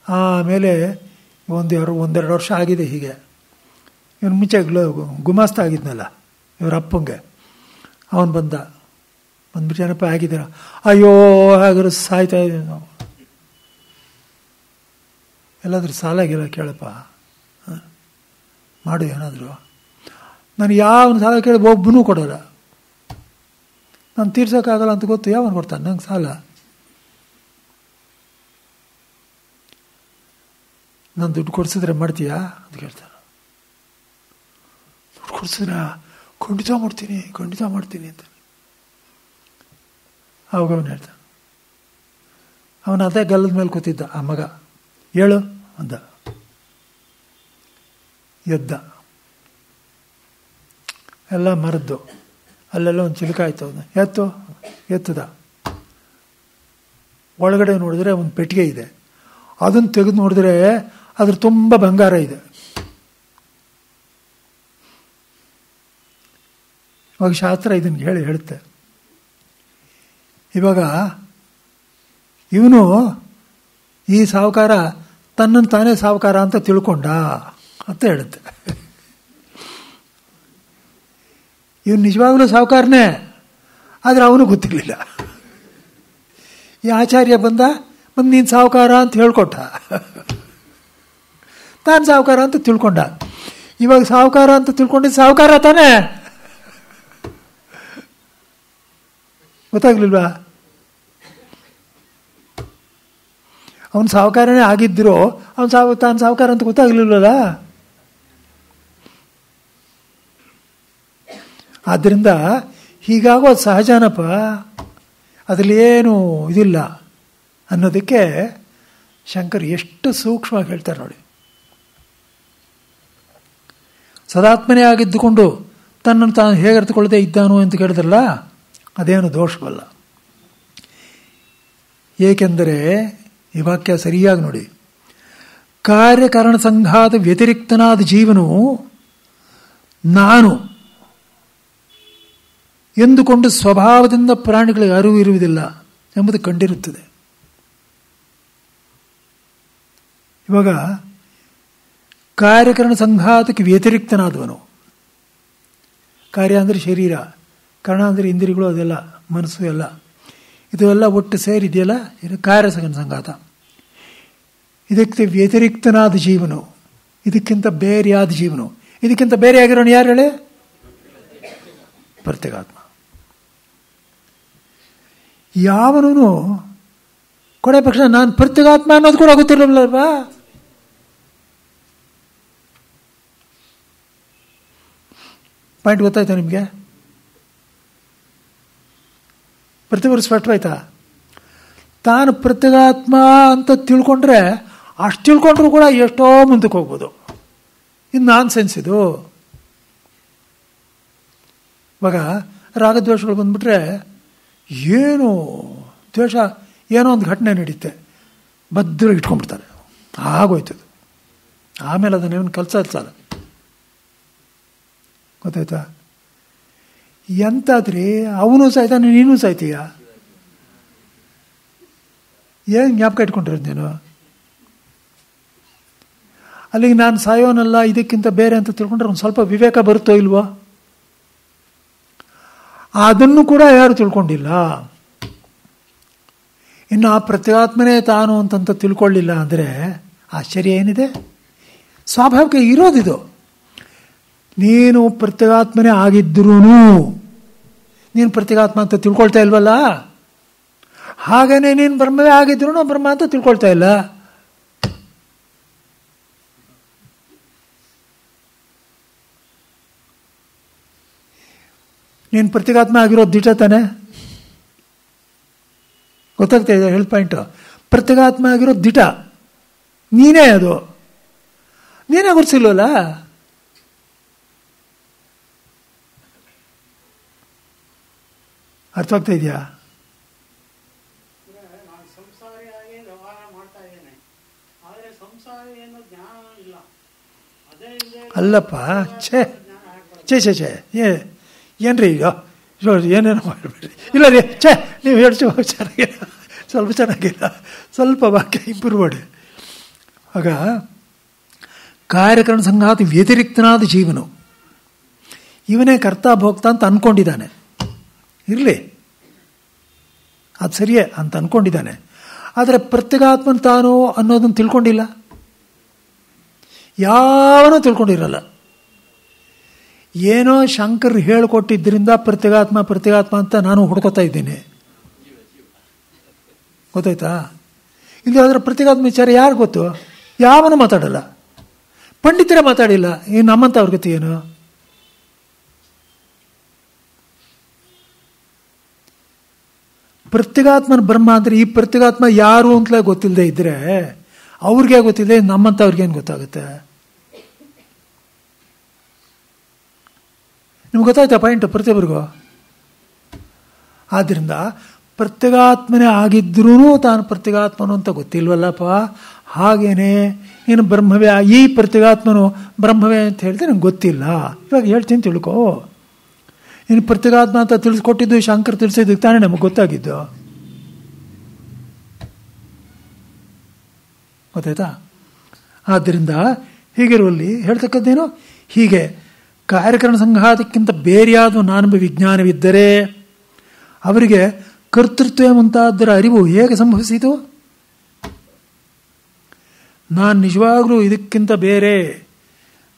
ಆಮೇಲೆ ಒಂದೆರಡು ವರ್ಷ ಆಗಿದೆ ಹೀಗೆ. ಇವನು ಮುಂಚೆ ಗುಮಾಸ್ತ ಆಗಿದ್ನಲ್ಲ ಇವ್ರ ಅಪ್ಪಂಗೆ, ಅವನು ಬಂದ್ಬಿಟ್ಟು ಏನಪ್ಪ ಆಗಿದ್ದೀರ, ಅಯ್ಯೋ ಹಾಗಾದ್ರೆ ಸಾಯ್ತಾ ಇದ್ದೀವಿ ನಾವು, ಎಲ್ಲಾದ್ರೂ ಸಾಲಾಗಿಲ್ಲ ಕೇಳಪ್ಪ, ಮಾಡು ಏನಾದರೂ. ನಾನು ಯಾವನು ಸಾಲ ಕೇಳಿ ಒಬ್ಬನೂ ಕೊಡೋಲ್ಲ, ನಾನು ತೀರ್ಸೋಕ್ಕಾಗಲ್ಲ ಅಂತ ಗೊತ್ತು, ಯಾವನು ಕೊಡ್ತಾನೆ ನಂಗೆ ಸಾಲ? ನಾನು ದುಡ್ಡು ಕೊಡಿಸಿದ್ರೆ ಮಾಡ್ತೀಯಾ ಅಂತ ಕೇಳ್ತಾನೆ. ದುಡ್ಡು ಕೊಡಿಸಿದ್ರೆ ಖಂಡಿತ ಮಾಡ್ತೀನಿ ಅಂತ ಅವಾಗ ಅವನು ಹೇಳ್ತಾನೆ. ಅವನು ಅದೇ ಗಲ್ಲದ ಮೇಲೆ ಕೂತಿದ್ದ, ಆ ಮಗ ಹೇಳು ಅಂದ, ಎದ್ದ, ಎಲ್ಲ ಮರದ್ದು, ಅಲ್ಲೆಲ್ಲ ಒಂದು ಚಿಲಕ ಆಯ್ತು, ಅವನು ಎತ್ತದ. ಒಳಗಡೆ ನೋಡಿದ್ರೆ ಒಂದು ಪೆಟ್ಟಿಗೆ ಇದೆ, ಅದನ್ನು ತೆಗೆದು ನೋಡಿದ್ರೆ ಅದ್ರ ತುಂಬ ಬಂಗಾರ ಇದೆ. ಇವಾಗ ಶಾಸ್ತ್ರ ಇದನ್ನು ಹೇಳುತ್ತೆ. ಇವಾಗ ಇವನು ಈ ಸಾಹುಕಾರ ತನ್ನನ್ನು ತಾನೇ ಸಾಹುಕಾರ ಅಂತ ತಿಳ್ಕೊಂಡ ಅಂತ ಹೇಳುತ್ತೆ. ಇವನು ನಿಜವಾಗ್ಲೂ ಸಾಹುಕಾರನೇ, ಆದರೆ ಅವನು ಗೊತ್ತಿರಲಿಲ್ಲ. ಈ ಆಚಾರ್ಯ ಬಂದು ನೀನು ಸಾಹುಕಾರ ಅಂತ ಹೇಳ್ಕೊಟ್ಟ, ತಾನು ಸಾಹುಕಾರ ಅಂತ ತಿಳ್ಕೊಂಡ. ಇವಾಗ ಸಾಹುಕಾರ ಅಂತ ತಿಳ್ಕೊಂಡಿದ್ದು ಸಾಹುಕಾರ ತಾನೇ, ಗೊತ್ತಾಗ್ಲಿಲ್ವಾ? ಅವನು ಸಾಹುಕಾರನೇ ಆಗಿದ್ದರು, ತಾನು ಸಾಹುಕಾರ ಅಂತ ಗೊತ್ತಾಗ್ಲಿಲ್ವಲ್ಲ. ಆದ್ದರಿಂದ ಹೀಗಾಗೋದು ಸಹಜನಪ್ಪ, ಅದರಲ್ಲಿ ಏನು ಇದಿಲ್ಲ ಅನ್ನೋದಕ್ಕೆ ಶಂಕರ್ ಎಷ್ಟು ಸೂಕ್ಷ್ಮವಾಗಿ ಹೇಳ್ತಾರೆ ನೋಡಿ. ಸದಾತ್ಮನೇ ಆಗಿದ್ದುಕೊಂಡು ತನ್ನನ್ನು ತಾನು ಹೇಗೆ ಅರ್ಥಕೊಳ್ಳದೆ ಇದ್ದಾನು ಅಂತ ಕೇಳಿದ್ರಲ್ಲ, ಅದೇನು ದೋಷವಲ್ಲ. ಏಕೆಂದರೆ ಈ ವಾಕ್ಯ ಸರಿಯಾಗಿ ನೋಡಿ, ಕಾರ್ಯಕಾರಣ ಸಂಘಾತ ವ್ಯತಿರಿಕ್ತನಾದ ಜೀವನು ನಾನು ಎಂದುಕೊಂಡು ಸ್ವಭಾವದಿಂದ ಪ್ರಾಣಿಗಳಿಗೆ ಅರಿವು ಇರುವುದಿಲ್ಲ ಎಂಬುದು ಕಂಡಿರುತ್ತದೆ. ಇವಾಗ ಕಾರ್ಯಕರಣ ಸಂಘಾತಕ್ಕೆ ವ್ಯತಿರಿಕ್ತನಾದವನು, ಕಾರ್ಯ ಅಂದರೆ ಶರೀರ, ಕರ್ಣ ಅಂದರೆ ಇಂದ್ರಿಯಗಳು, ಅದೆಲ್ಲ ಮನಸ್ಸು ಎಲ್ಲ, ಇದೆಲ್ಲ ಒಟ್ಟು ಸೇರಿದೆಯಲ್ಲ, ಇದು ಕಾರ್ಯಕರಣ ಸಂಘಾತ. ಇದಕ್ಕೆ ವ್ಯತಿರಿಕ್ತನಾದ ಜೀವನು, ಇದಕ್ಕಿಂತ ಬೇರೆಯಾದ ಜೀವನು, ಇದಕ್ಕಿಂತ ಬೇರೆಯಾಗಿರೋನು ಯಾರು ಹೇಳಿ? ಪ್ರತ್ಯೇಗಾತ್ಮ. ಯಾವನೂ ಕೊಡೆ ಪಕ್ಷ ನಾನು ಪ್ರತ್ಯೇಗಾತ್ಮ ಅನ್ನೋದು ಕೂಡ ಗೊತ್ತಿರಲಿಲ್ಲಲ್ವಾ? ಪಾಯಿಂಟ್ ಗೊತ್ತಾಯ್ತಾ ನಿಮಗೆ? ಪ್ರತಿಯೊಬ್ಬರು ಸ್ಪಷ್ಟವಾಯ್ತಾ? ತಾನು ಪ್ರತ್ಯೇಗಾತ್ಮ ಅಂತ ತಿಳ್ಕೊಂಡ್ರೆ ಅಷ್ಟು ತಿಳ್ಕೊಂಡ್ರೂ ಕೂಡ ಎಷ್ಟೋ ಮುಂದಕ್ಕೆ ಹೋಗ್ಬೋದು. ಇದು ನಾನ್ ಸೆನ್ಸ್. ಇದು ಇವಾಗ ರಾಗದ್ವೇಷಗಳು ಬಂದ್ಬಿಟ್ರೆ ಏನು ದ್ವೇಷ, ಏನೋ ಒಂದು ಘಟನೆ ನಡೀತೆ, ಭದ್ರ ಇಟ್ಕೊಂಡ್ಬಿಡ್ತಾರೆ, ಆಗೋಯ್ತದು. ಆಮೇಲೆ ಅದನ್ನೇನು ಕಲ್ಸಲ್ಲ. ಗೊತ್ತಾಯ್ತಾ? ಎಂತಾದ್ರಿ ಅವನು ಸಾಯ್ತಾನೆ, ನೀನು ಸಾಯ್ತೀಯ. ಏನು ಜ್ಞಾಪಕ ಇಟ್ಕೊಂಡಿರೋದು ನೀನು? ಅಲ್ಲಿಗೆ ನಾನು ಸಾಯೋನಲ್ಲ, ಇದಕ್ಕಿಂತ ಬೇರೆ ಅಂತ ತಿಳ್ಕೊಂಡ್ರೆ ಒಂದು ಸ್ವಲ್ಪ ವಿವೇಕ ಬರುತ್ತೋ ಇಲ್ವೋ? ಅದನ್ನು ಕೂಡ ಯಾರು ತಿಳ್ಕೊಂಡಿಲ್ಲ. ಇನ್ನು ಆ ಪ್ರತ್ಯೇಗಾತ್ಮನೇ ತಾನು ಅಂತಂತ ತಿಳ್ಕೊಳ್ಳಿಲ್ಲ ಅಂದರೆ ಆಶ್ಚರ್ಯ ಏನಿದೆ? ಸ್ವಾಭಾವಿಕ ಇರೋದಿದು. ನೀನು ಪ್ರತ್ಯೇಗಾತ್ಮನೇ ಆಗಿದ್ರೂ ನೀನು ಪ್ರತ್ಯೇಗಾತ್ಮ ಅಂತ ತಿಳ್ಕೊಳ್ತಾ ಇಲ್ವಲ್ಲ? ಹಾಗೇನೆ ನೀನು ಬ್ರಹ್ಮವೇ ಆಗಿದ್ರು ಬ್ರಹ್ಮ ಅಂತ ತಿಳ್ಕೊಳ್ತಾ ಇಲ್ಲ. ನೀನು ಪ್ರತಿಗಾತ್ಮ ಆಗಿರೋದು ದಿಟ ತಾನೆ? ಗೊತ್ತಾಗ್ತಾ ಇದೆ ಹೇಳಿ ಪಾಯಿಂಟು. ಪ್ರತಿಗಾತ್ಮ ಆಗಿರೋದು ದಿಟ, ನೀನೇ ಅದು, ನೀನೇ ಗುರುತಿಸಿಲ್ವಲ್ಲ. ಅರ್ಥವಾಗ್ತಾ ಇದೆಯಾ? ಅಲ್ಲಪ್ಪ, ಛೇ ಛೇ ಛೇ ಛೇ ಏನ್ರಿ ಈಗ ಏನೇನೋ ಮಾಡಬೇಡ್ರಿ. ಇಲ್ಲ ರೀ, ಛೇ ನೀವು ಹೇಳ್ತೀವಿ ಚೆನ್ನಾಗಿಲ್ಲ, ಸ್ವಲ್ಪ ಚೆನ್ನಾಗಿಲ್ಲ, ಸ್ವಲ್ಪ ವಾಕ್ಯ ಇಂಪ್ರೂವ್ ಮಾಡಿ. ಆಗ ಕಾರ್ಯಕರಣ ಸಂಘಾತ ವ್ಯತಿರಿಕ್ತನಾದ ಜೀವನು ಇವನೇ ಕರ್ತ ಭೋಕ್ತ ಅಂತ ಅಂದ್ಕೊಂಡಿದ್ದಾನೆ. ಇರಲಿ, ಅದು ಸರಿಯೇ ಅಂತ ಅಂದ್ಕೊಂಡಿದ್ದಾನೆ. ಆದರೆ ಪ್ರತ್ಯೇಗಾತ್ಮನ ತಾನು ಅನ್ನೋದನ್ನು ತಿಳ್ಕೊಂಡಿಲ್ಲ, ಯಾವನೂ ತಿಳ್ಕೊಂಡಿರಲ್ಲ. ಏನೋ ಶಂಕರ್ ಹೇಳಿಕೊಟ್ಟಿದ್ದರಿಂದ ಪ್ರತ್ಯೇಗಾತ್ಮ ಅಂತ ನಾನು ಹುಡ್ಕೋತಾ ಇದ್ದೀನಿ. ಗೊತ್ತಾಯ್ತಾ? ಇಲ್ಲಿ ಅದರ ಪ್ರತ್ಯೇಗಾತ್ಮ ವಿಚಾರ ಯಾರು ಗೊತ್ತು? ಯಾವನೂ ಮಾತಾಡಲ್ಲ, ಪಂಡಿತರೇ ಮಾತಾಡಿಲ್ಲ. ಈ ನಮ್ಮಂತ ಅವ್ರ ಗತಿ ಏನು? ಪ್ರತ್ಯೇಗಾತ್ಮನ ಬ್ರಹ್ಮ ಅಂದರೆ ಈ ಪ್ರತ್ಯೇಗಾತ್ಮ ಯಾರು ಅಂತಲೇ ಗೊತ್ತಿಲ್ಲದೆ ಇದ್ರೆ ಅವ್ರಿಗೆ ಗೊತ್ತಿದೆ, ನಮ್ಮಂತ ಅವ್ರಿಗೇನು ಗೊತ್ತಾಗುತ್ತೆ? ನಿಮ್ಗೆ ಗೊತ್ತಾಯ್ತಾ ಪಾಯಿಂಟ್ ಪ್ರತಿಯೊಬ್ಬರಿಗೂ? ಆದ್ದರಿಂದ ಪ್ರತ್ಯೇಗಾತ್ಮನೇ ಆಗಿದ್ರೂ ತಾನು ಪ್ರತ್ಯೇಗಾತ್ಮನು ಅಂತ ಗೊತ್ತಿಲ್ವಲ್ಲಪ್ಪ. ಹಾಗೇನೆ ನೀನು ಬ್ರಹ್ಮವೇ, ಈ ಪ್ರತ್ಯೇಗಾತ್ಮನು ಬ್ರಹ್ಮವೇ ಅಂತ ಹೇಳಿದ್ರೆ ನಂಗೆ ಗೊತ್ತಿಲ್ಲ. ಇವಾಗ ಹೇಳ್ತೀನಿ ತಿಳ್ಕೊ. ನೀನು ಪ್ರತ್ಯೇಗಾತ್ಮ ಅಂತ ತಿಳಿಸ್ಕೊಟ್ಟಿದ್ದು ಶಂಕರ್ ತಿಳಿಸಿದ್ದಕ್ಕೆ ತಾನೇ ನಮಗೆ ಗೊತ್ತಾಗಿದ್ದು. ಗೊತ್ತಾಯ್ತಾ? ಆದ್ದರಿಂದ ಹೀಗಿರುವಲ್ಲಿ ಹೇಳ್ತಕ್ಕದ್ದೇನು, ಹೀಗೆ ಕಾರ್ಯಕರಣ ಸಂಘಾತಕ್ಕಿಂತ ಬೇರೆಯಾದ ನಾನಂಬ ವಿಜ್ಞಾನವಿದ್ದರೆ ಅವರಿಗೆ ಕರ್ತೃತ್ವ ಮುಂತಾದರ ಅರಿವು ಹೇಗೆ ಸಂಭವಿಸಿತು? ನಾನು ನಿಜವಾಗ್ಲೂ ಇದಕ್ಕಿಂತ ಬೇರೆ,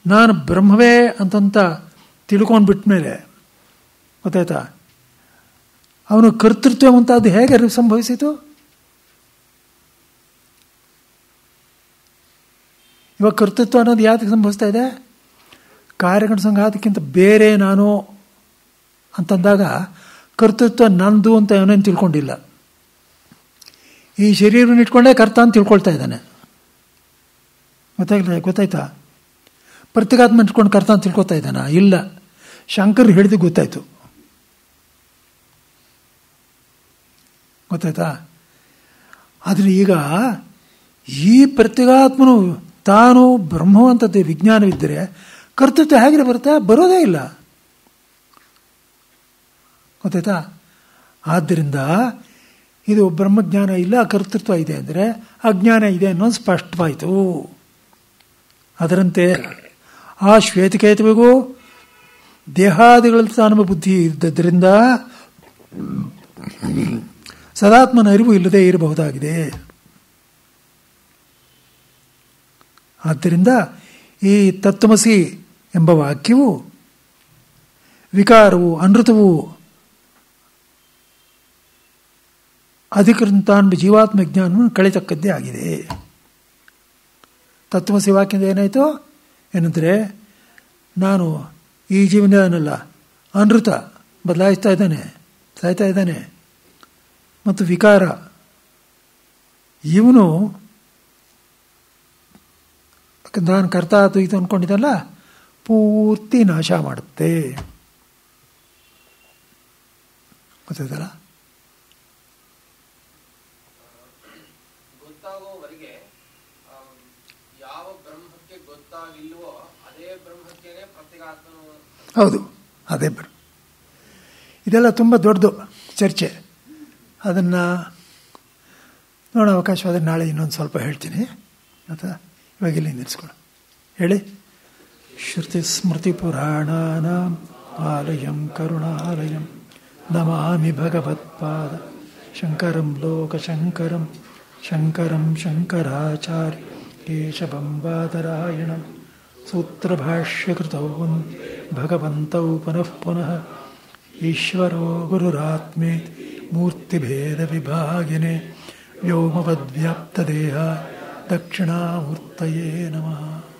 ನಾನು ಬ್ರಹ್ಮವೇ ಅಂತಂತ ತಿಳ್ಕೊಂಡ್ಬಿಟ್ಟ ಮೇಲೆ ಗೊತ್ತಾಯ್ತಾ, ಅವನು ಕರ್ತೃತ್ವ ಮುಂತಾದ ಹೇಗೆ ಅರಿವು ಸಂಭವಿಸಿತು? ಇವಾಗ ಕರ್ತೃತ್ವ ಅನ್ನೋದು ಯಾತಕ್ಕೆ ಸಂಭವಿಸ್ತಾ ಇದೆ? ಕಾರ್ಯಕರಣ ಸಂಘಾತಕ್ಕಿಂತ ಬೇರೆ ನಾನು ಅಂತಂದಾಗ ಕರ್ತೃತ್ವ ನಂದು ಅಂತ ಅವನೇನು ತಿಳ್ಕೊಂಡಿಲ್ಲ. ಈ ಶರೀರವನ್ನು ಇಟ್ಕೊಂಡೇ ಕರ್ತ ಅಂತ ತಿಳ್ಕೊಳ್ತಾ ಇದ್ದಾನೆ. ಗೊತ್ತಾಯ್ತಾ? ಪ್ರತ್ಯೇಗಾತ್ಮ ಇಟ್ಕೊಂಡು ಕರ್ತ ಅಂತ ತಿಳ್ಕೊತಾ ಇದ್ದಾನ? ಇಲ್ಲ, ಶಂಕರ್ ಹೇಳಿದ್ದು ಗೊತ್ತಾಯ್ತು. ಗೊತ್ತಾಯ್ತಾ? ಆದರೆ ಈಗ ಈ ಪ್ರತ್ಯೇಗಾತ್ಮನು ತಾನು ಬ್ರಹ್ಮವಂತತೆ ವಿಜ್ಞಾನವಿದ್ದರೆ ಕರ್ತೃತ್ವ ಹೇಗೆ ಬರುತ್ತೆ? ಬರೋದೇ ಇಲ್ಲ. ಗೊತ್ತಾಯ್ತಾ? ಆದ್ದರಿಂದ ಇದು ಬ್ರಹ್ಮಜ್ಞಾನ ಇಲ್ಲ, ಕರ್ತೃತ್ವ ಇದೆ ಅಂದರೆ ಅಜ್ಞಾನ ಇದೆ ಅನ್ನೋದು ಸ್ಪಷ್ಟವಾಯಿತು. ಅದರಂತೆ ಆ ಶ್ವೇತಕೇತುವಿಗೂ ದೇಹಾದಿಗಳಲ್ಲಿ ತಾನು ಬುದ್ಧಿ ಇದ್ದದ್ದರಿಂದ ಸದಾತ್ಮನ ಅರಿವು ಇಲ್ಲದೆ ಇರಬಹುದಾಗಿದೆ. ಆದ್ದರಿಂದ ಈ ತತ್ವಮಸಿ ಎಂಬ ವಾಕ್ಯವು ವಿಕಾರವು ಅನೃತವು ಅಧಿಕೃತಾನ್ಬ ಜೀವಾತ್ಮ ಜ್ಞಾನವನ್ನು ಕಳೆತಕ್ಕದ್ದೇ ಆಗಿದೆ. ತತ್ವಮಸಿ ವಾಕ್ಯದ ಏನಾಯಿತು ಏನಂದರೆ, ನಾನು ಈ ಜೀವನಲ್ಲ ಅನೃತ ಬದಲಾಯಿಸ್ತಾ ಇದ್ದಾನೆ, ಸಾಯ್ತಾ ಇದ್ದಾನೆ, ಮತ್ತು ವಿಕಾರ ಇವನು ನಾನು ಕರ್ತ ಆತು ಇದು ಅಂದ್ಕೊಂಡಿದ್ದಲ್ಲ ಪೂರ್ತಿ ನಾಶ ಮಾಡುತ್ತೆ. ಗೊತ್ತಾಯ್ತಲ್ಲ? ಗೊತ್ತಾಗೋವರೆಗೆ ಯಾವ ಬ್ರಹ್ಮಕ್ಕೆ ಗೊತ್ತಾಗಿಲ್ವೋ ಅದೇ ಬ್ರಹ್ಮಕ್ಕೇನೆ ಪ್ರತ್ಯೇಗಾತ್ಮನು. ಹೌದು, ಅದೇ ಇದೆಲ್ಲ ತುಂಬ ದೊಡ್ಡದು ಚರ್ಚೆ. ಅದನ್ನು ನೋಡೋ ಅವಕಾಶವಾದರೆ ನಾಳೆ ಇನ್ನೊಂದು ಸ್ವಲ್ಪ ಹೇಳ್ತೀನಿ. ಮತ್ತು ಇವಾಗ ಇಲ್ಲಿ ನಿಲ್ಲಿಸ್ಕೊಳ ಹೇಳಿ. ಶ್ರುತಿ ಸ್ಮೃತಿ ಪುರಾಣಾನಾಂ ಆಲಯಂ ಕರುಣಾಲಯಂ ನಮಾಮಿ ಭಗವತ್ಪಾದ ಶಂಕರಂ ಲೋಕಶಂಕರಂ ಶಂಕರಂ ಶಂಕರಾಚಾರ್ಯ ಕೇಶವಂ ಬಾದರಾಯಣಂ ಸೂತ್ರಭಾಷ್ಯಕೃತೌ ಭಗವಂತೌ ಪುನಃ ಪುನಃ ಈಶ್ವರೋ ಗುರುರಾತ್ಮೇತಿ ಮೂರ್ತಿಭೇದವಿಭಾಗಿನೇ ವ್ಯೋಮವದ್ವ್ಯಾಪ್ತದೇಹ ದಕ್ಷಿಣಾಮೂರ್ತಯೇ ನಮಃ.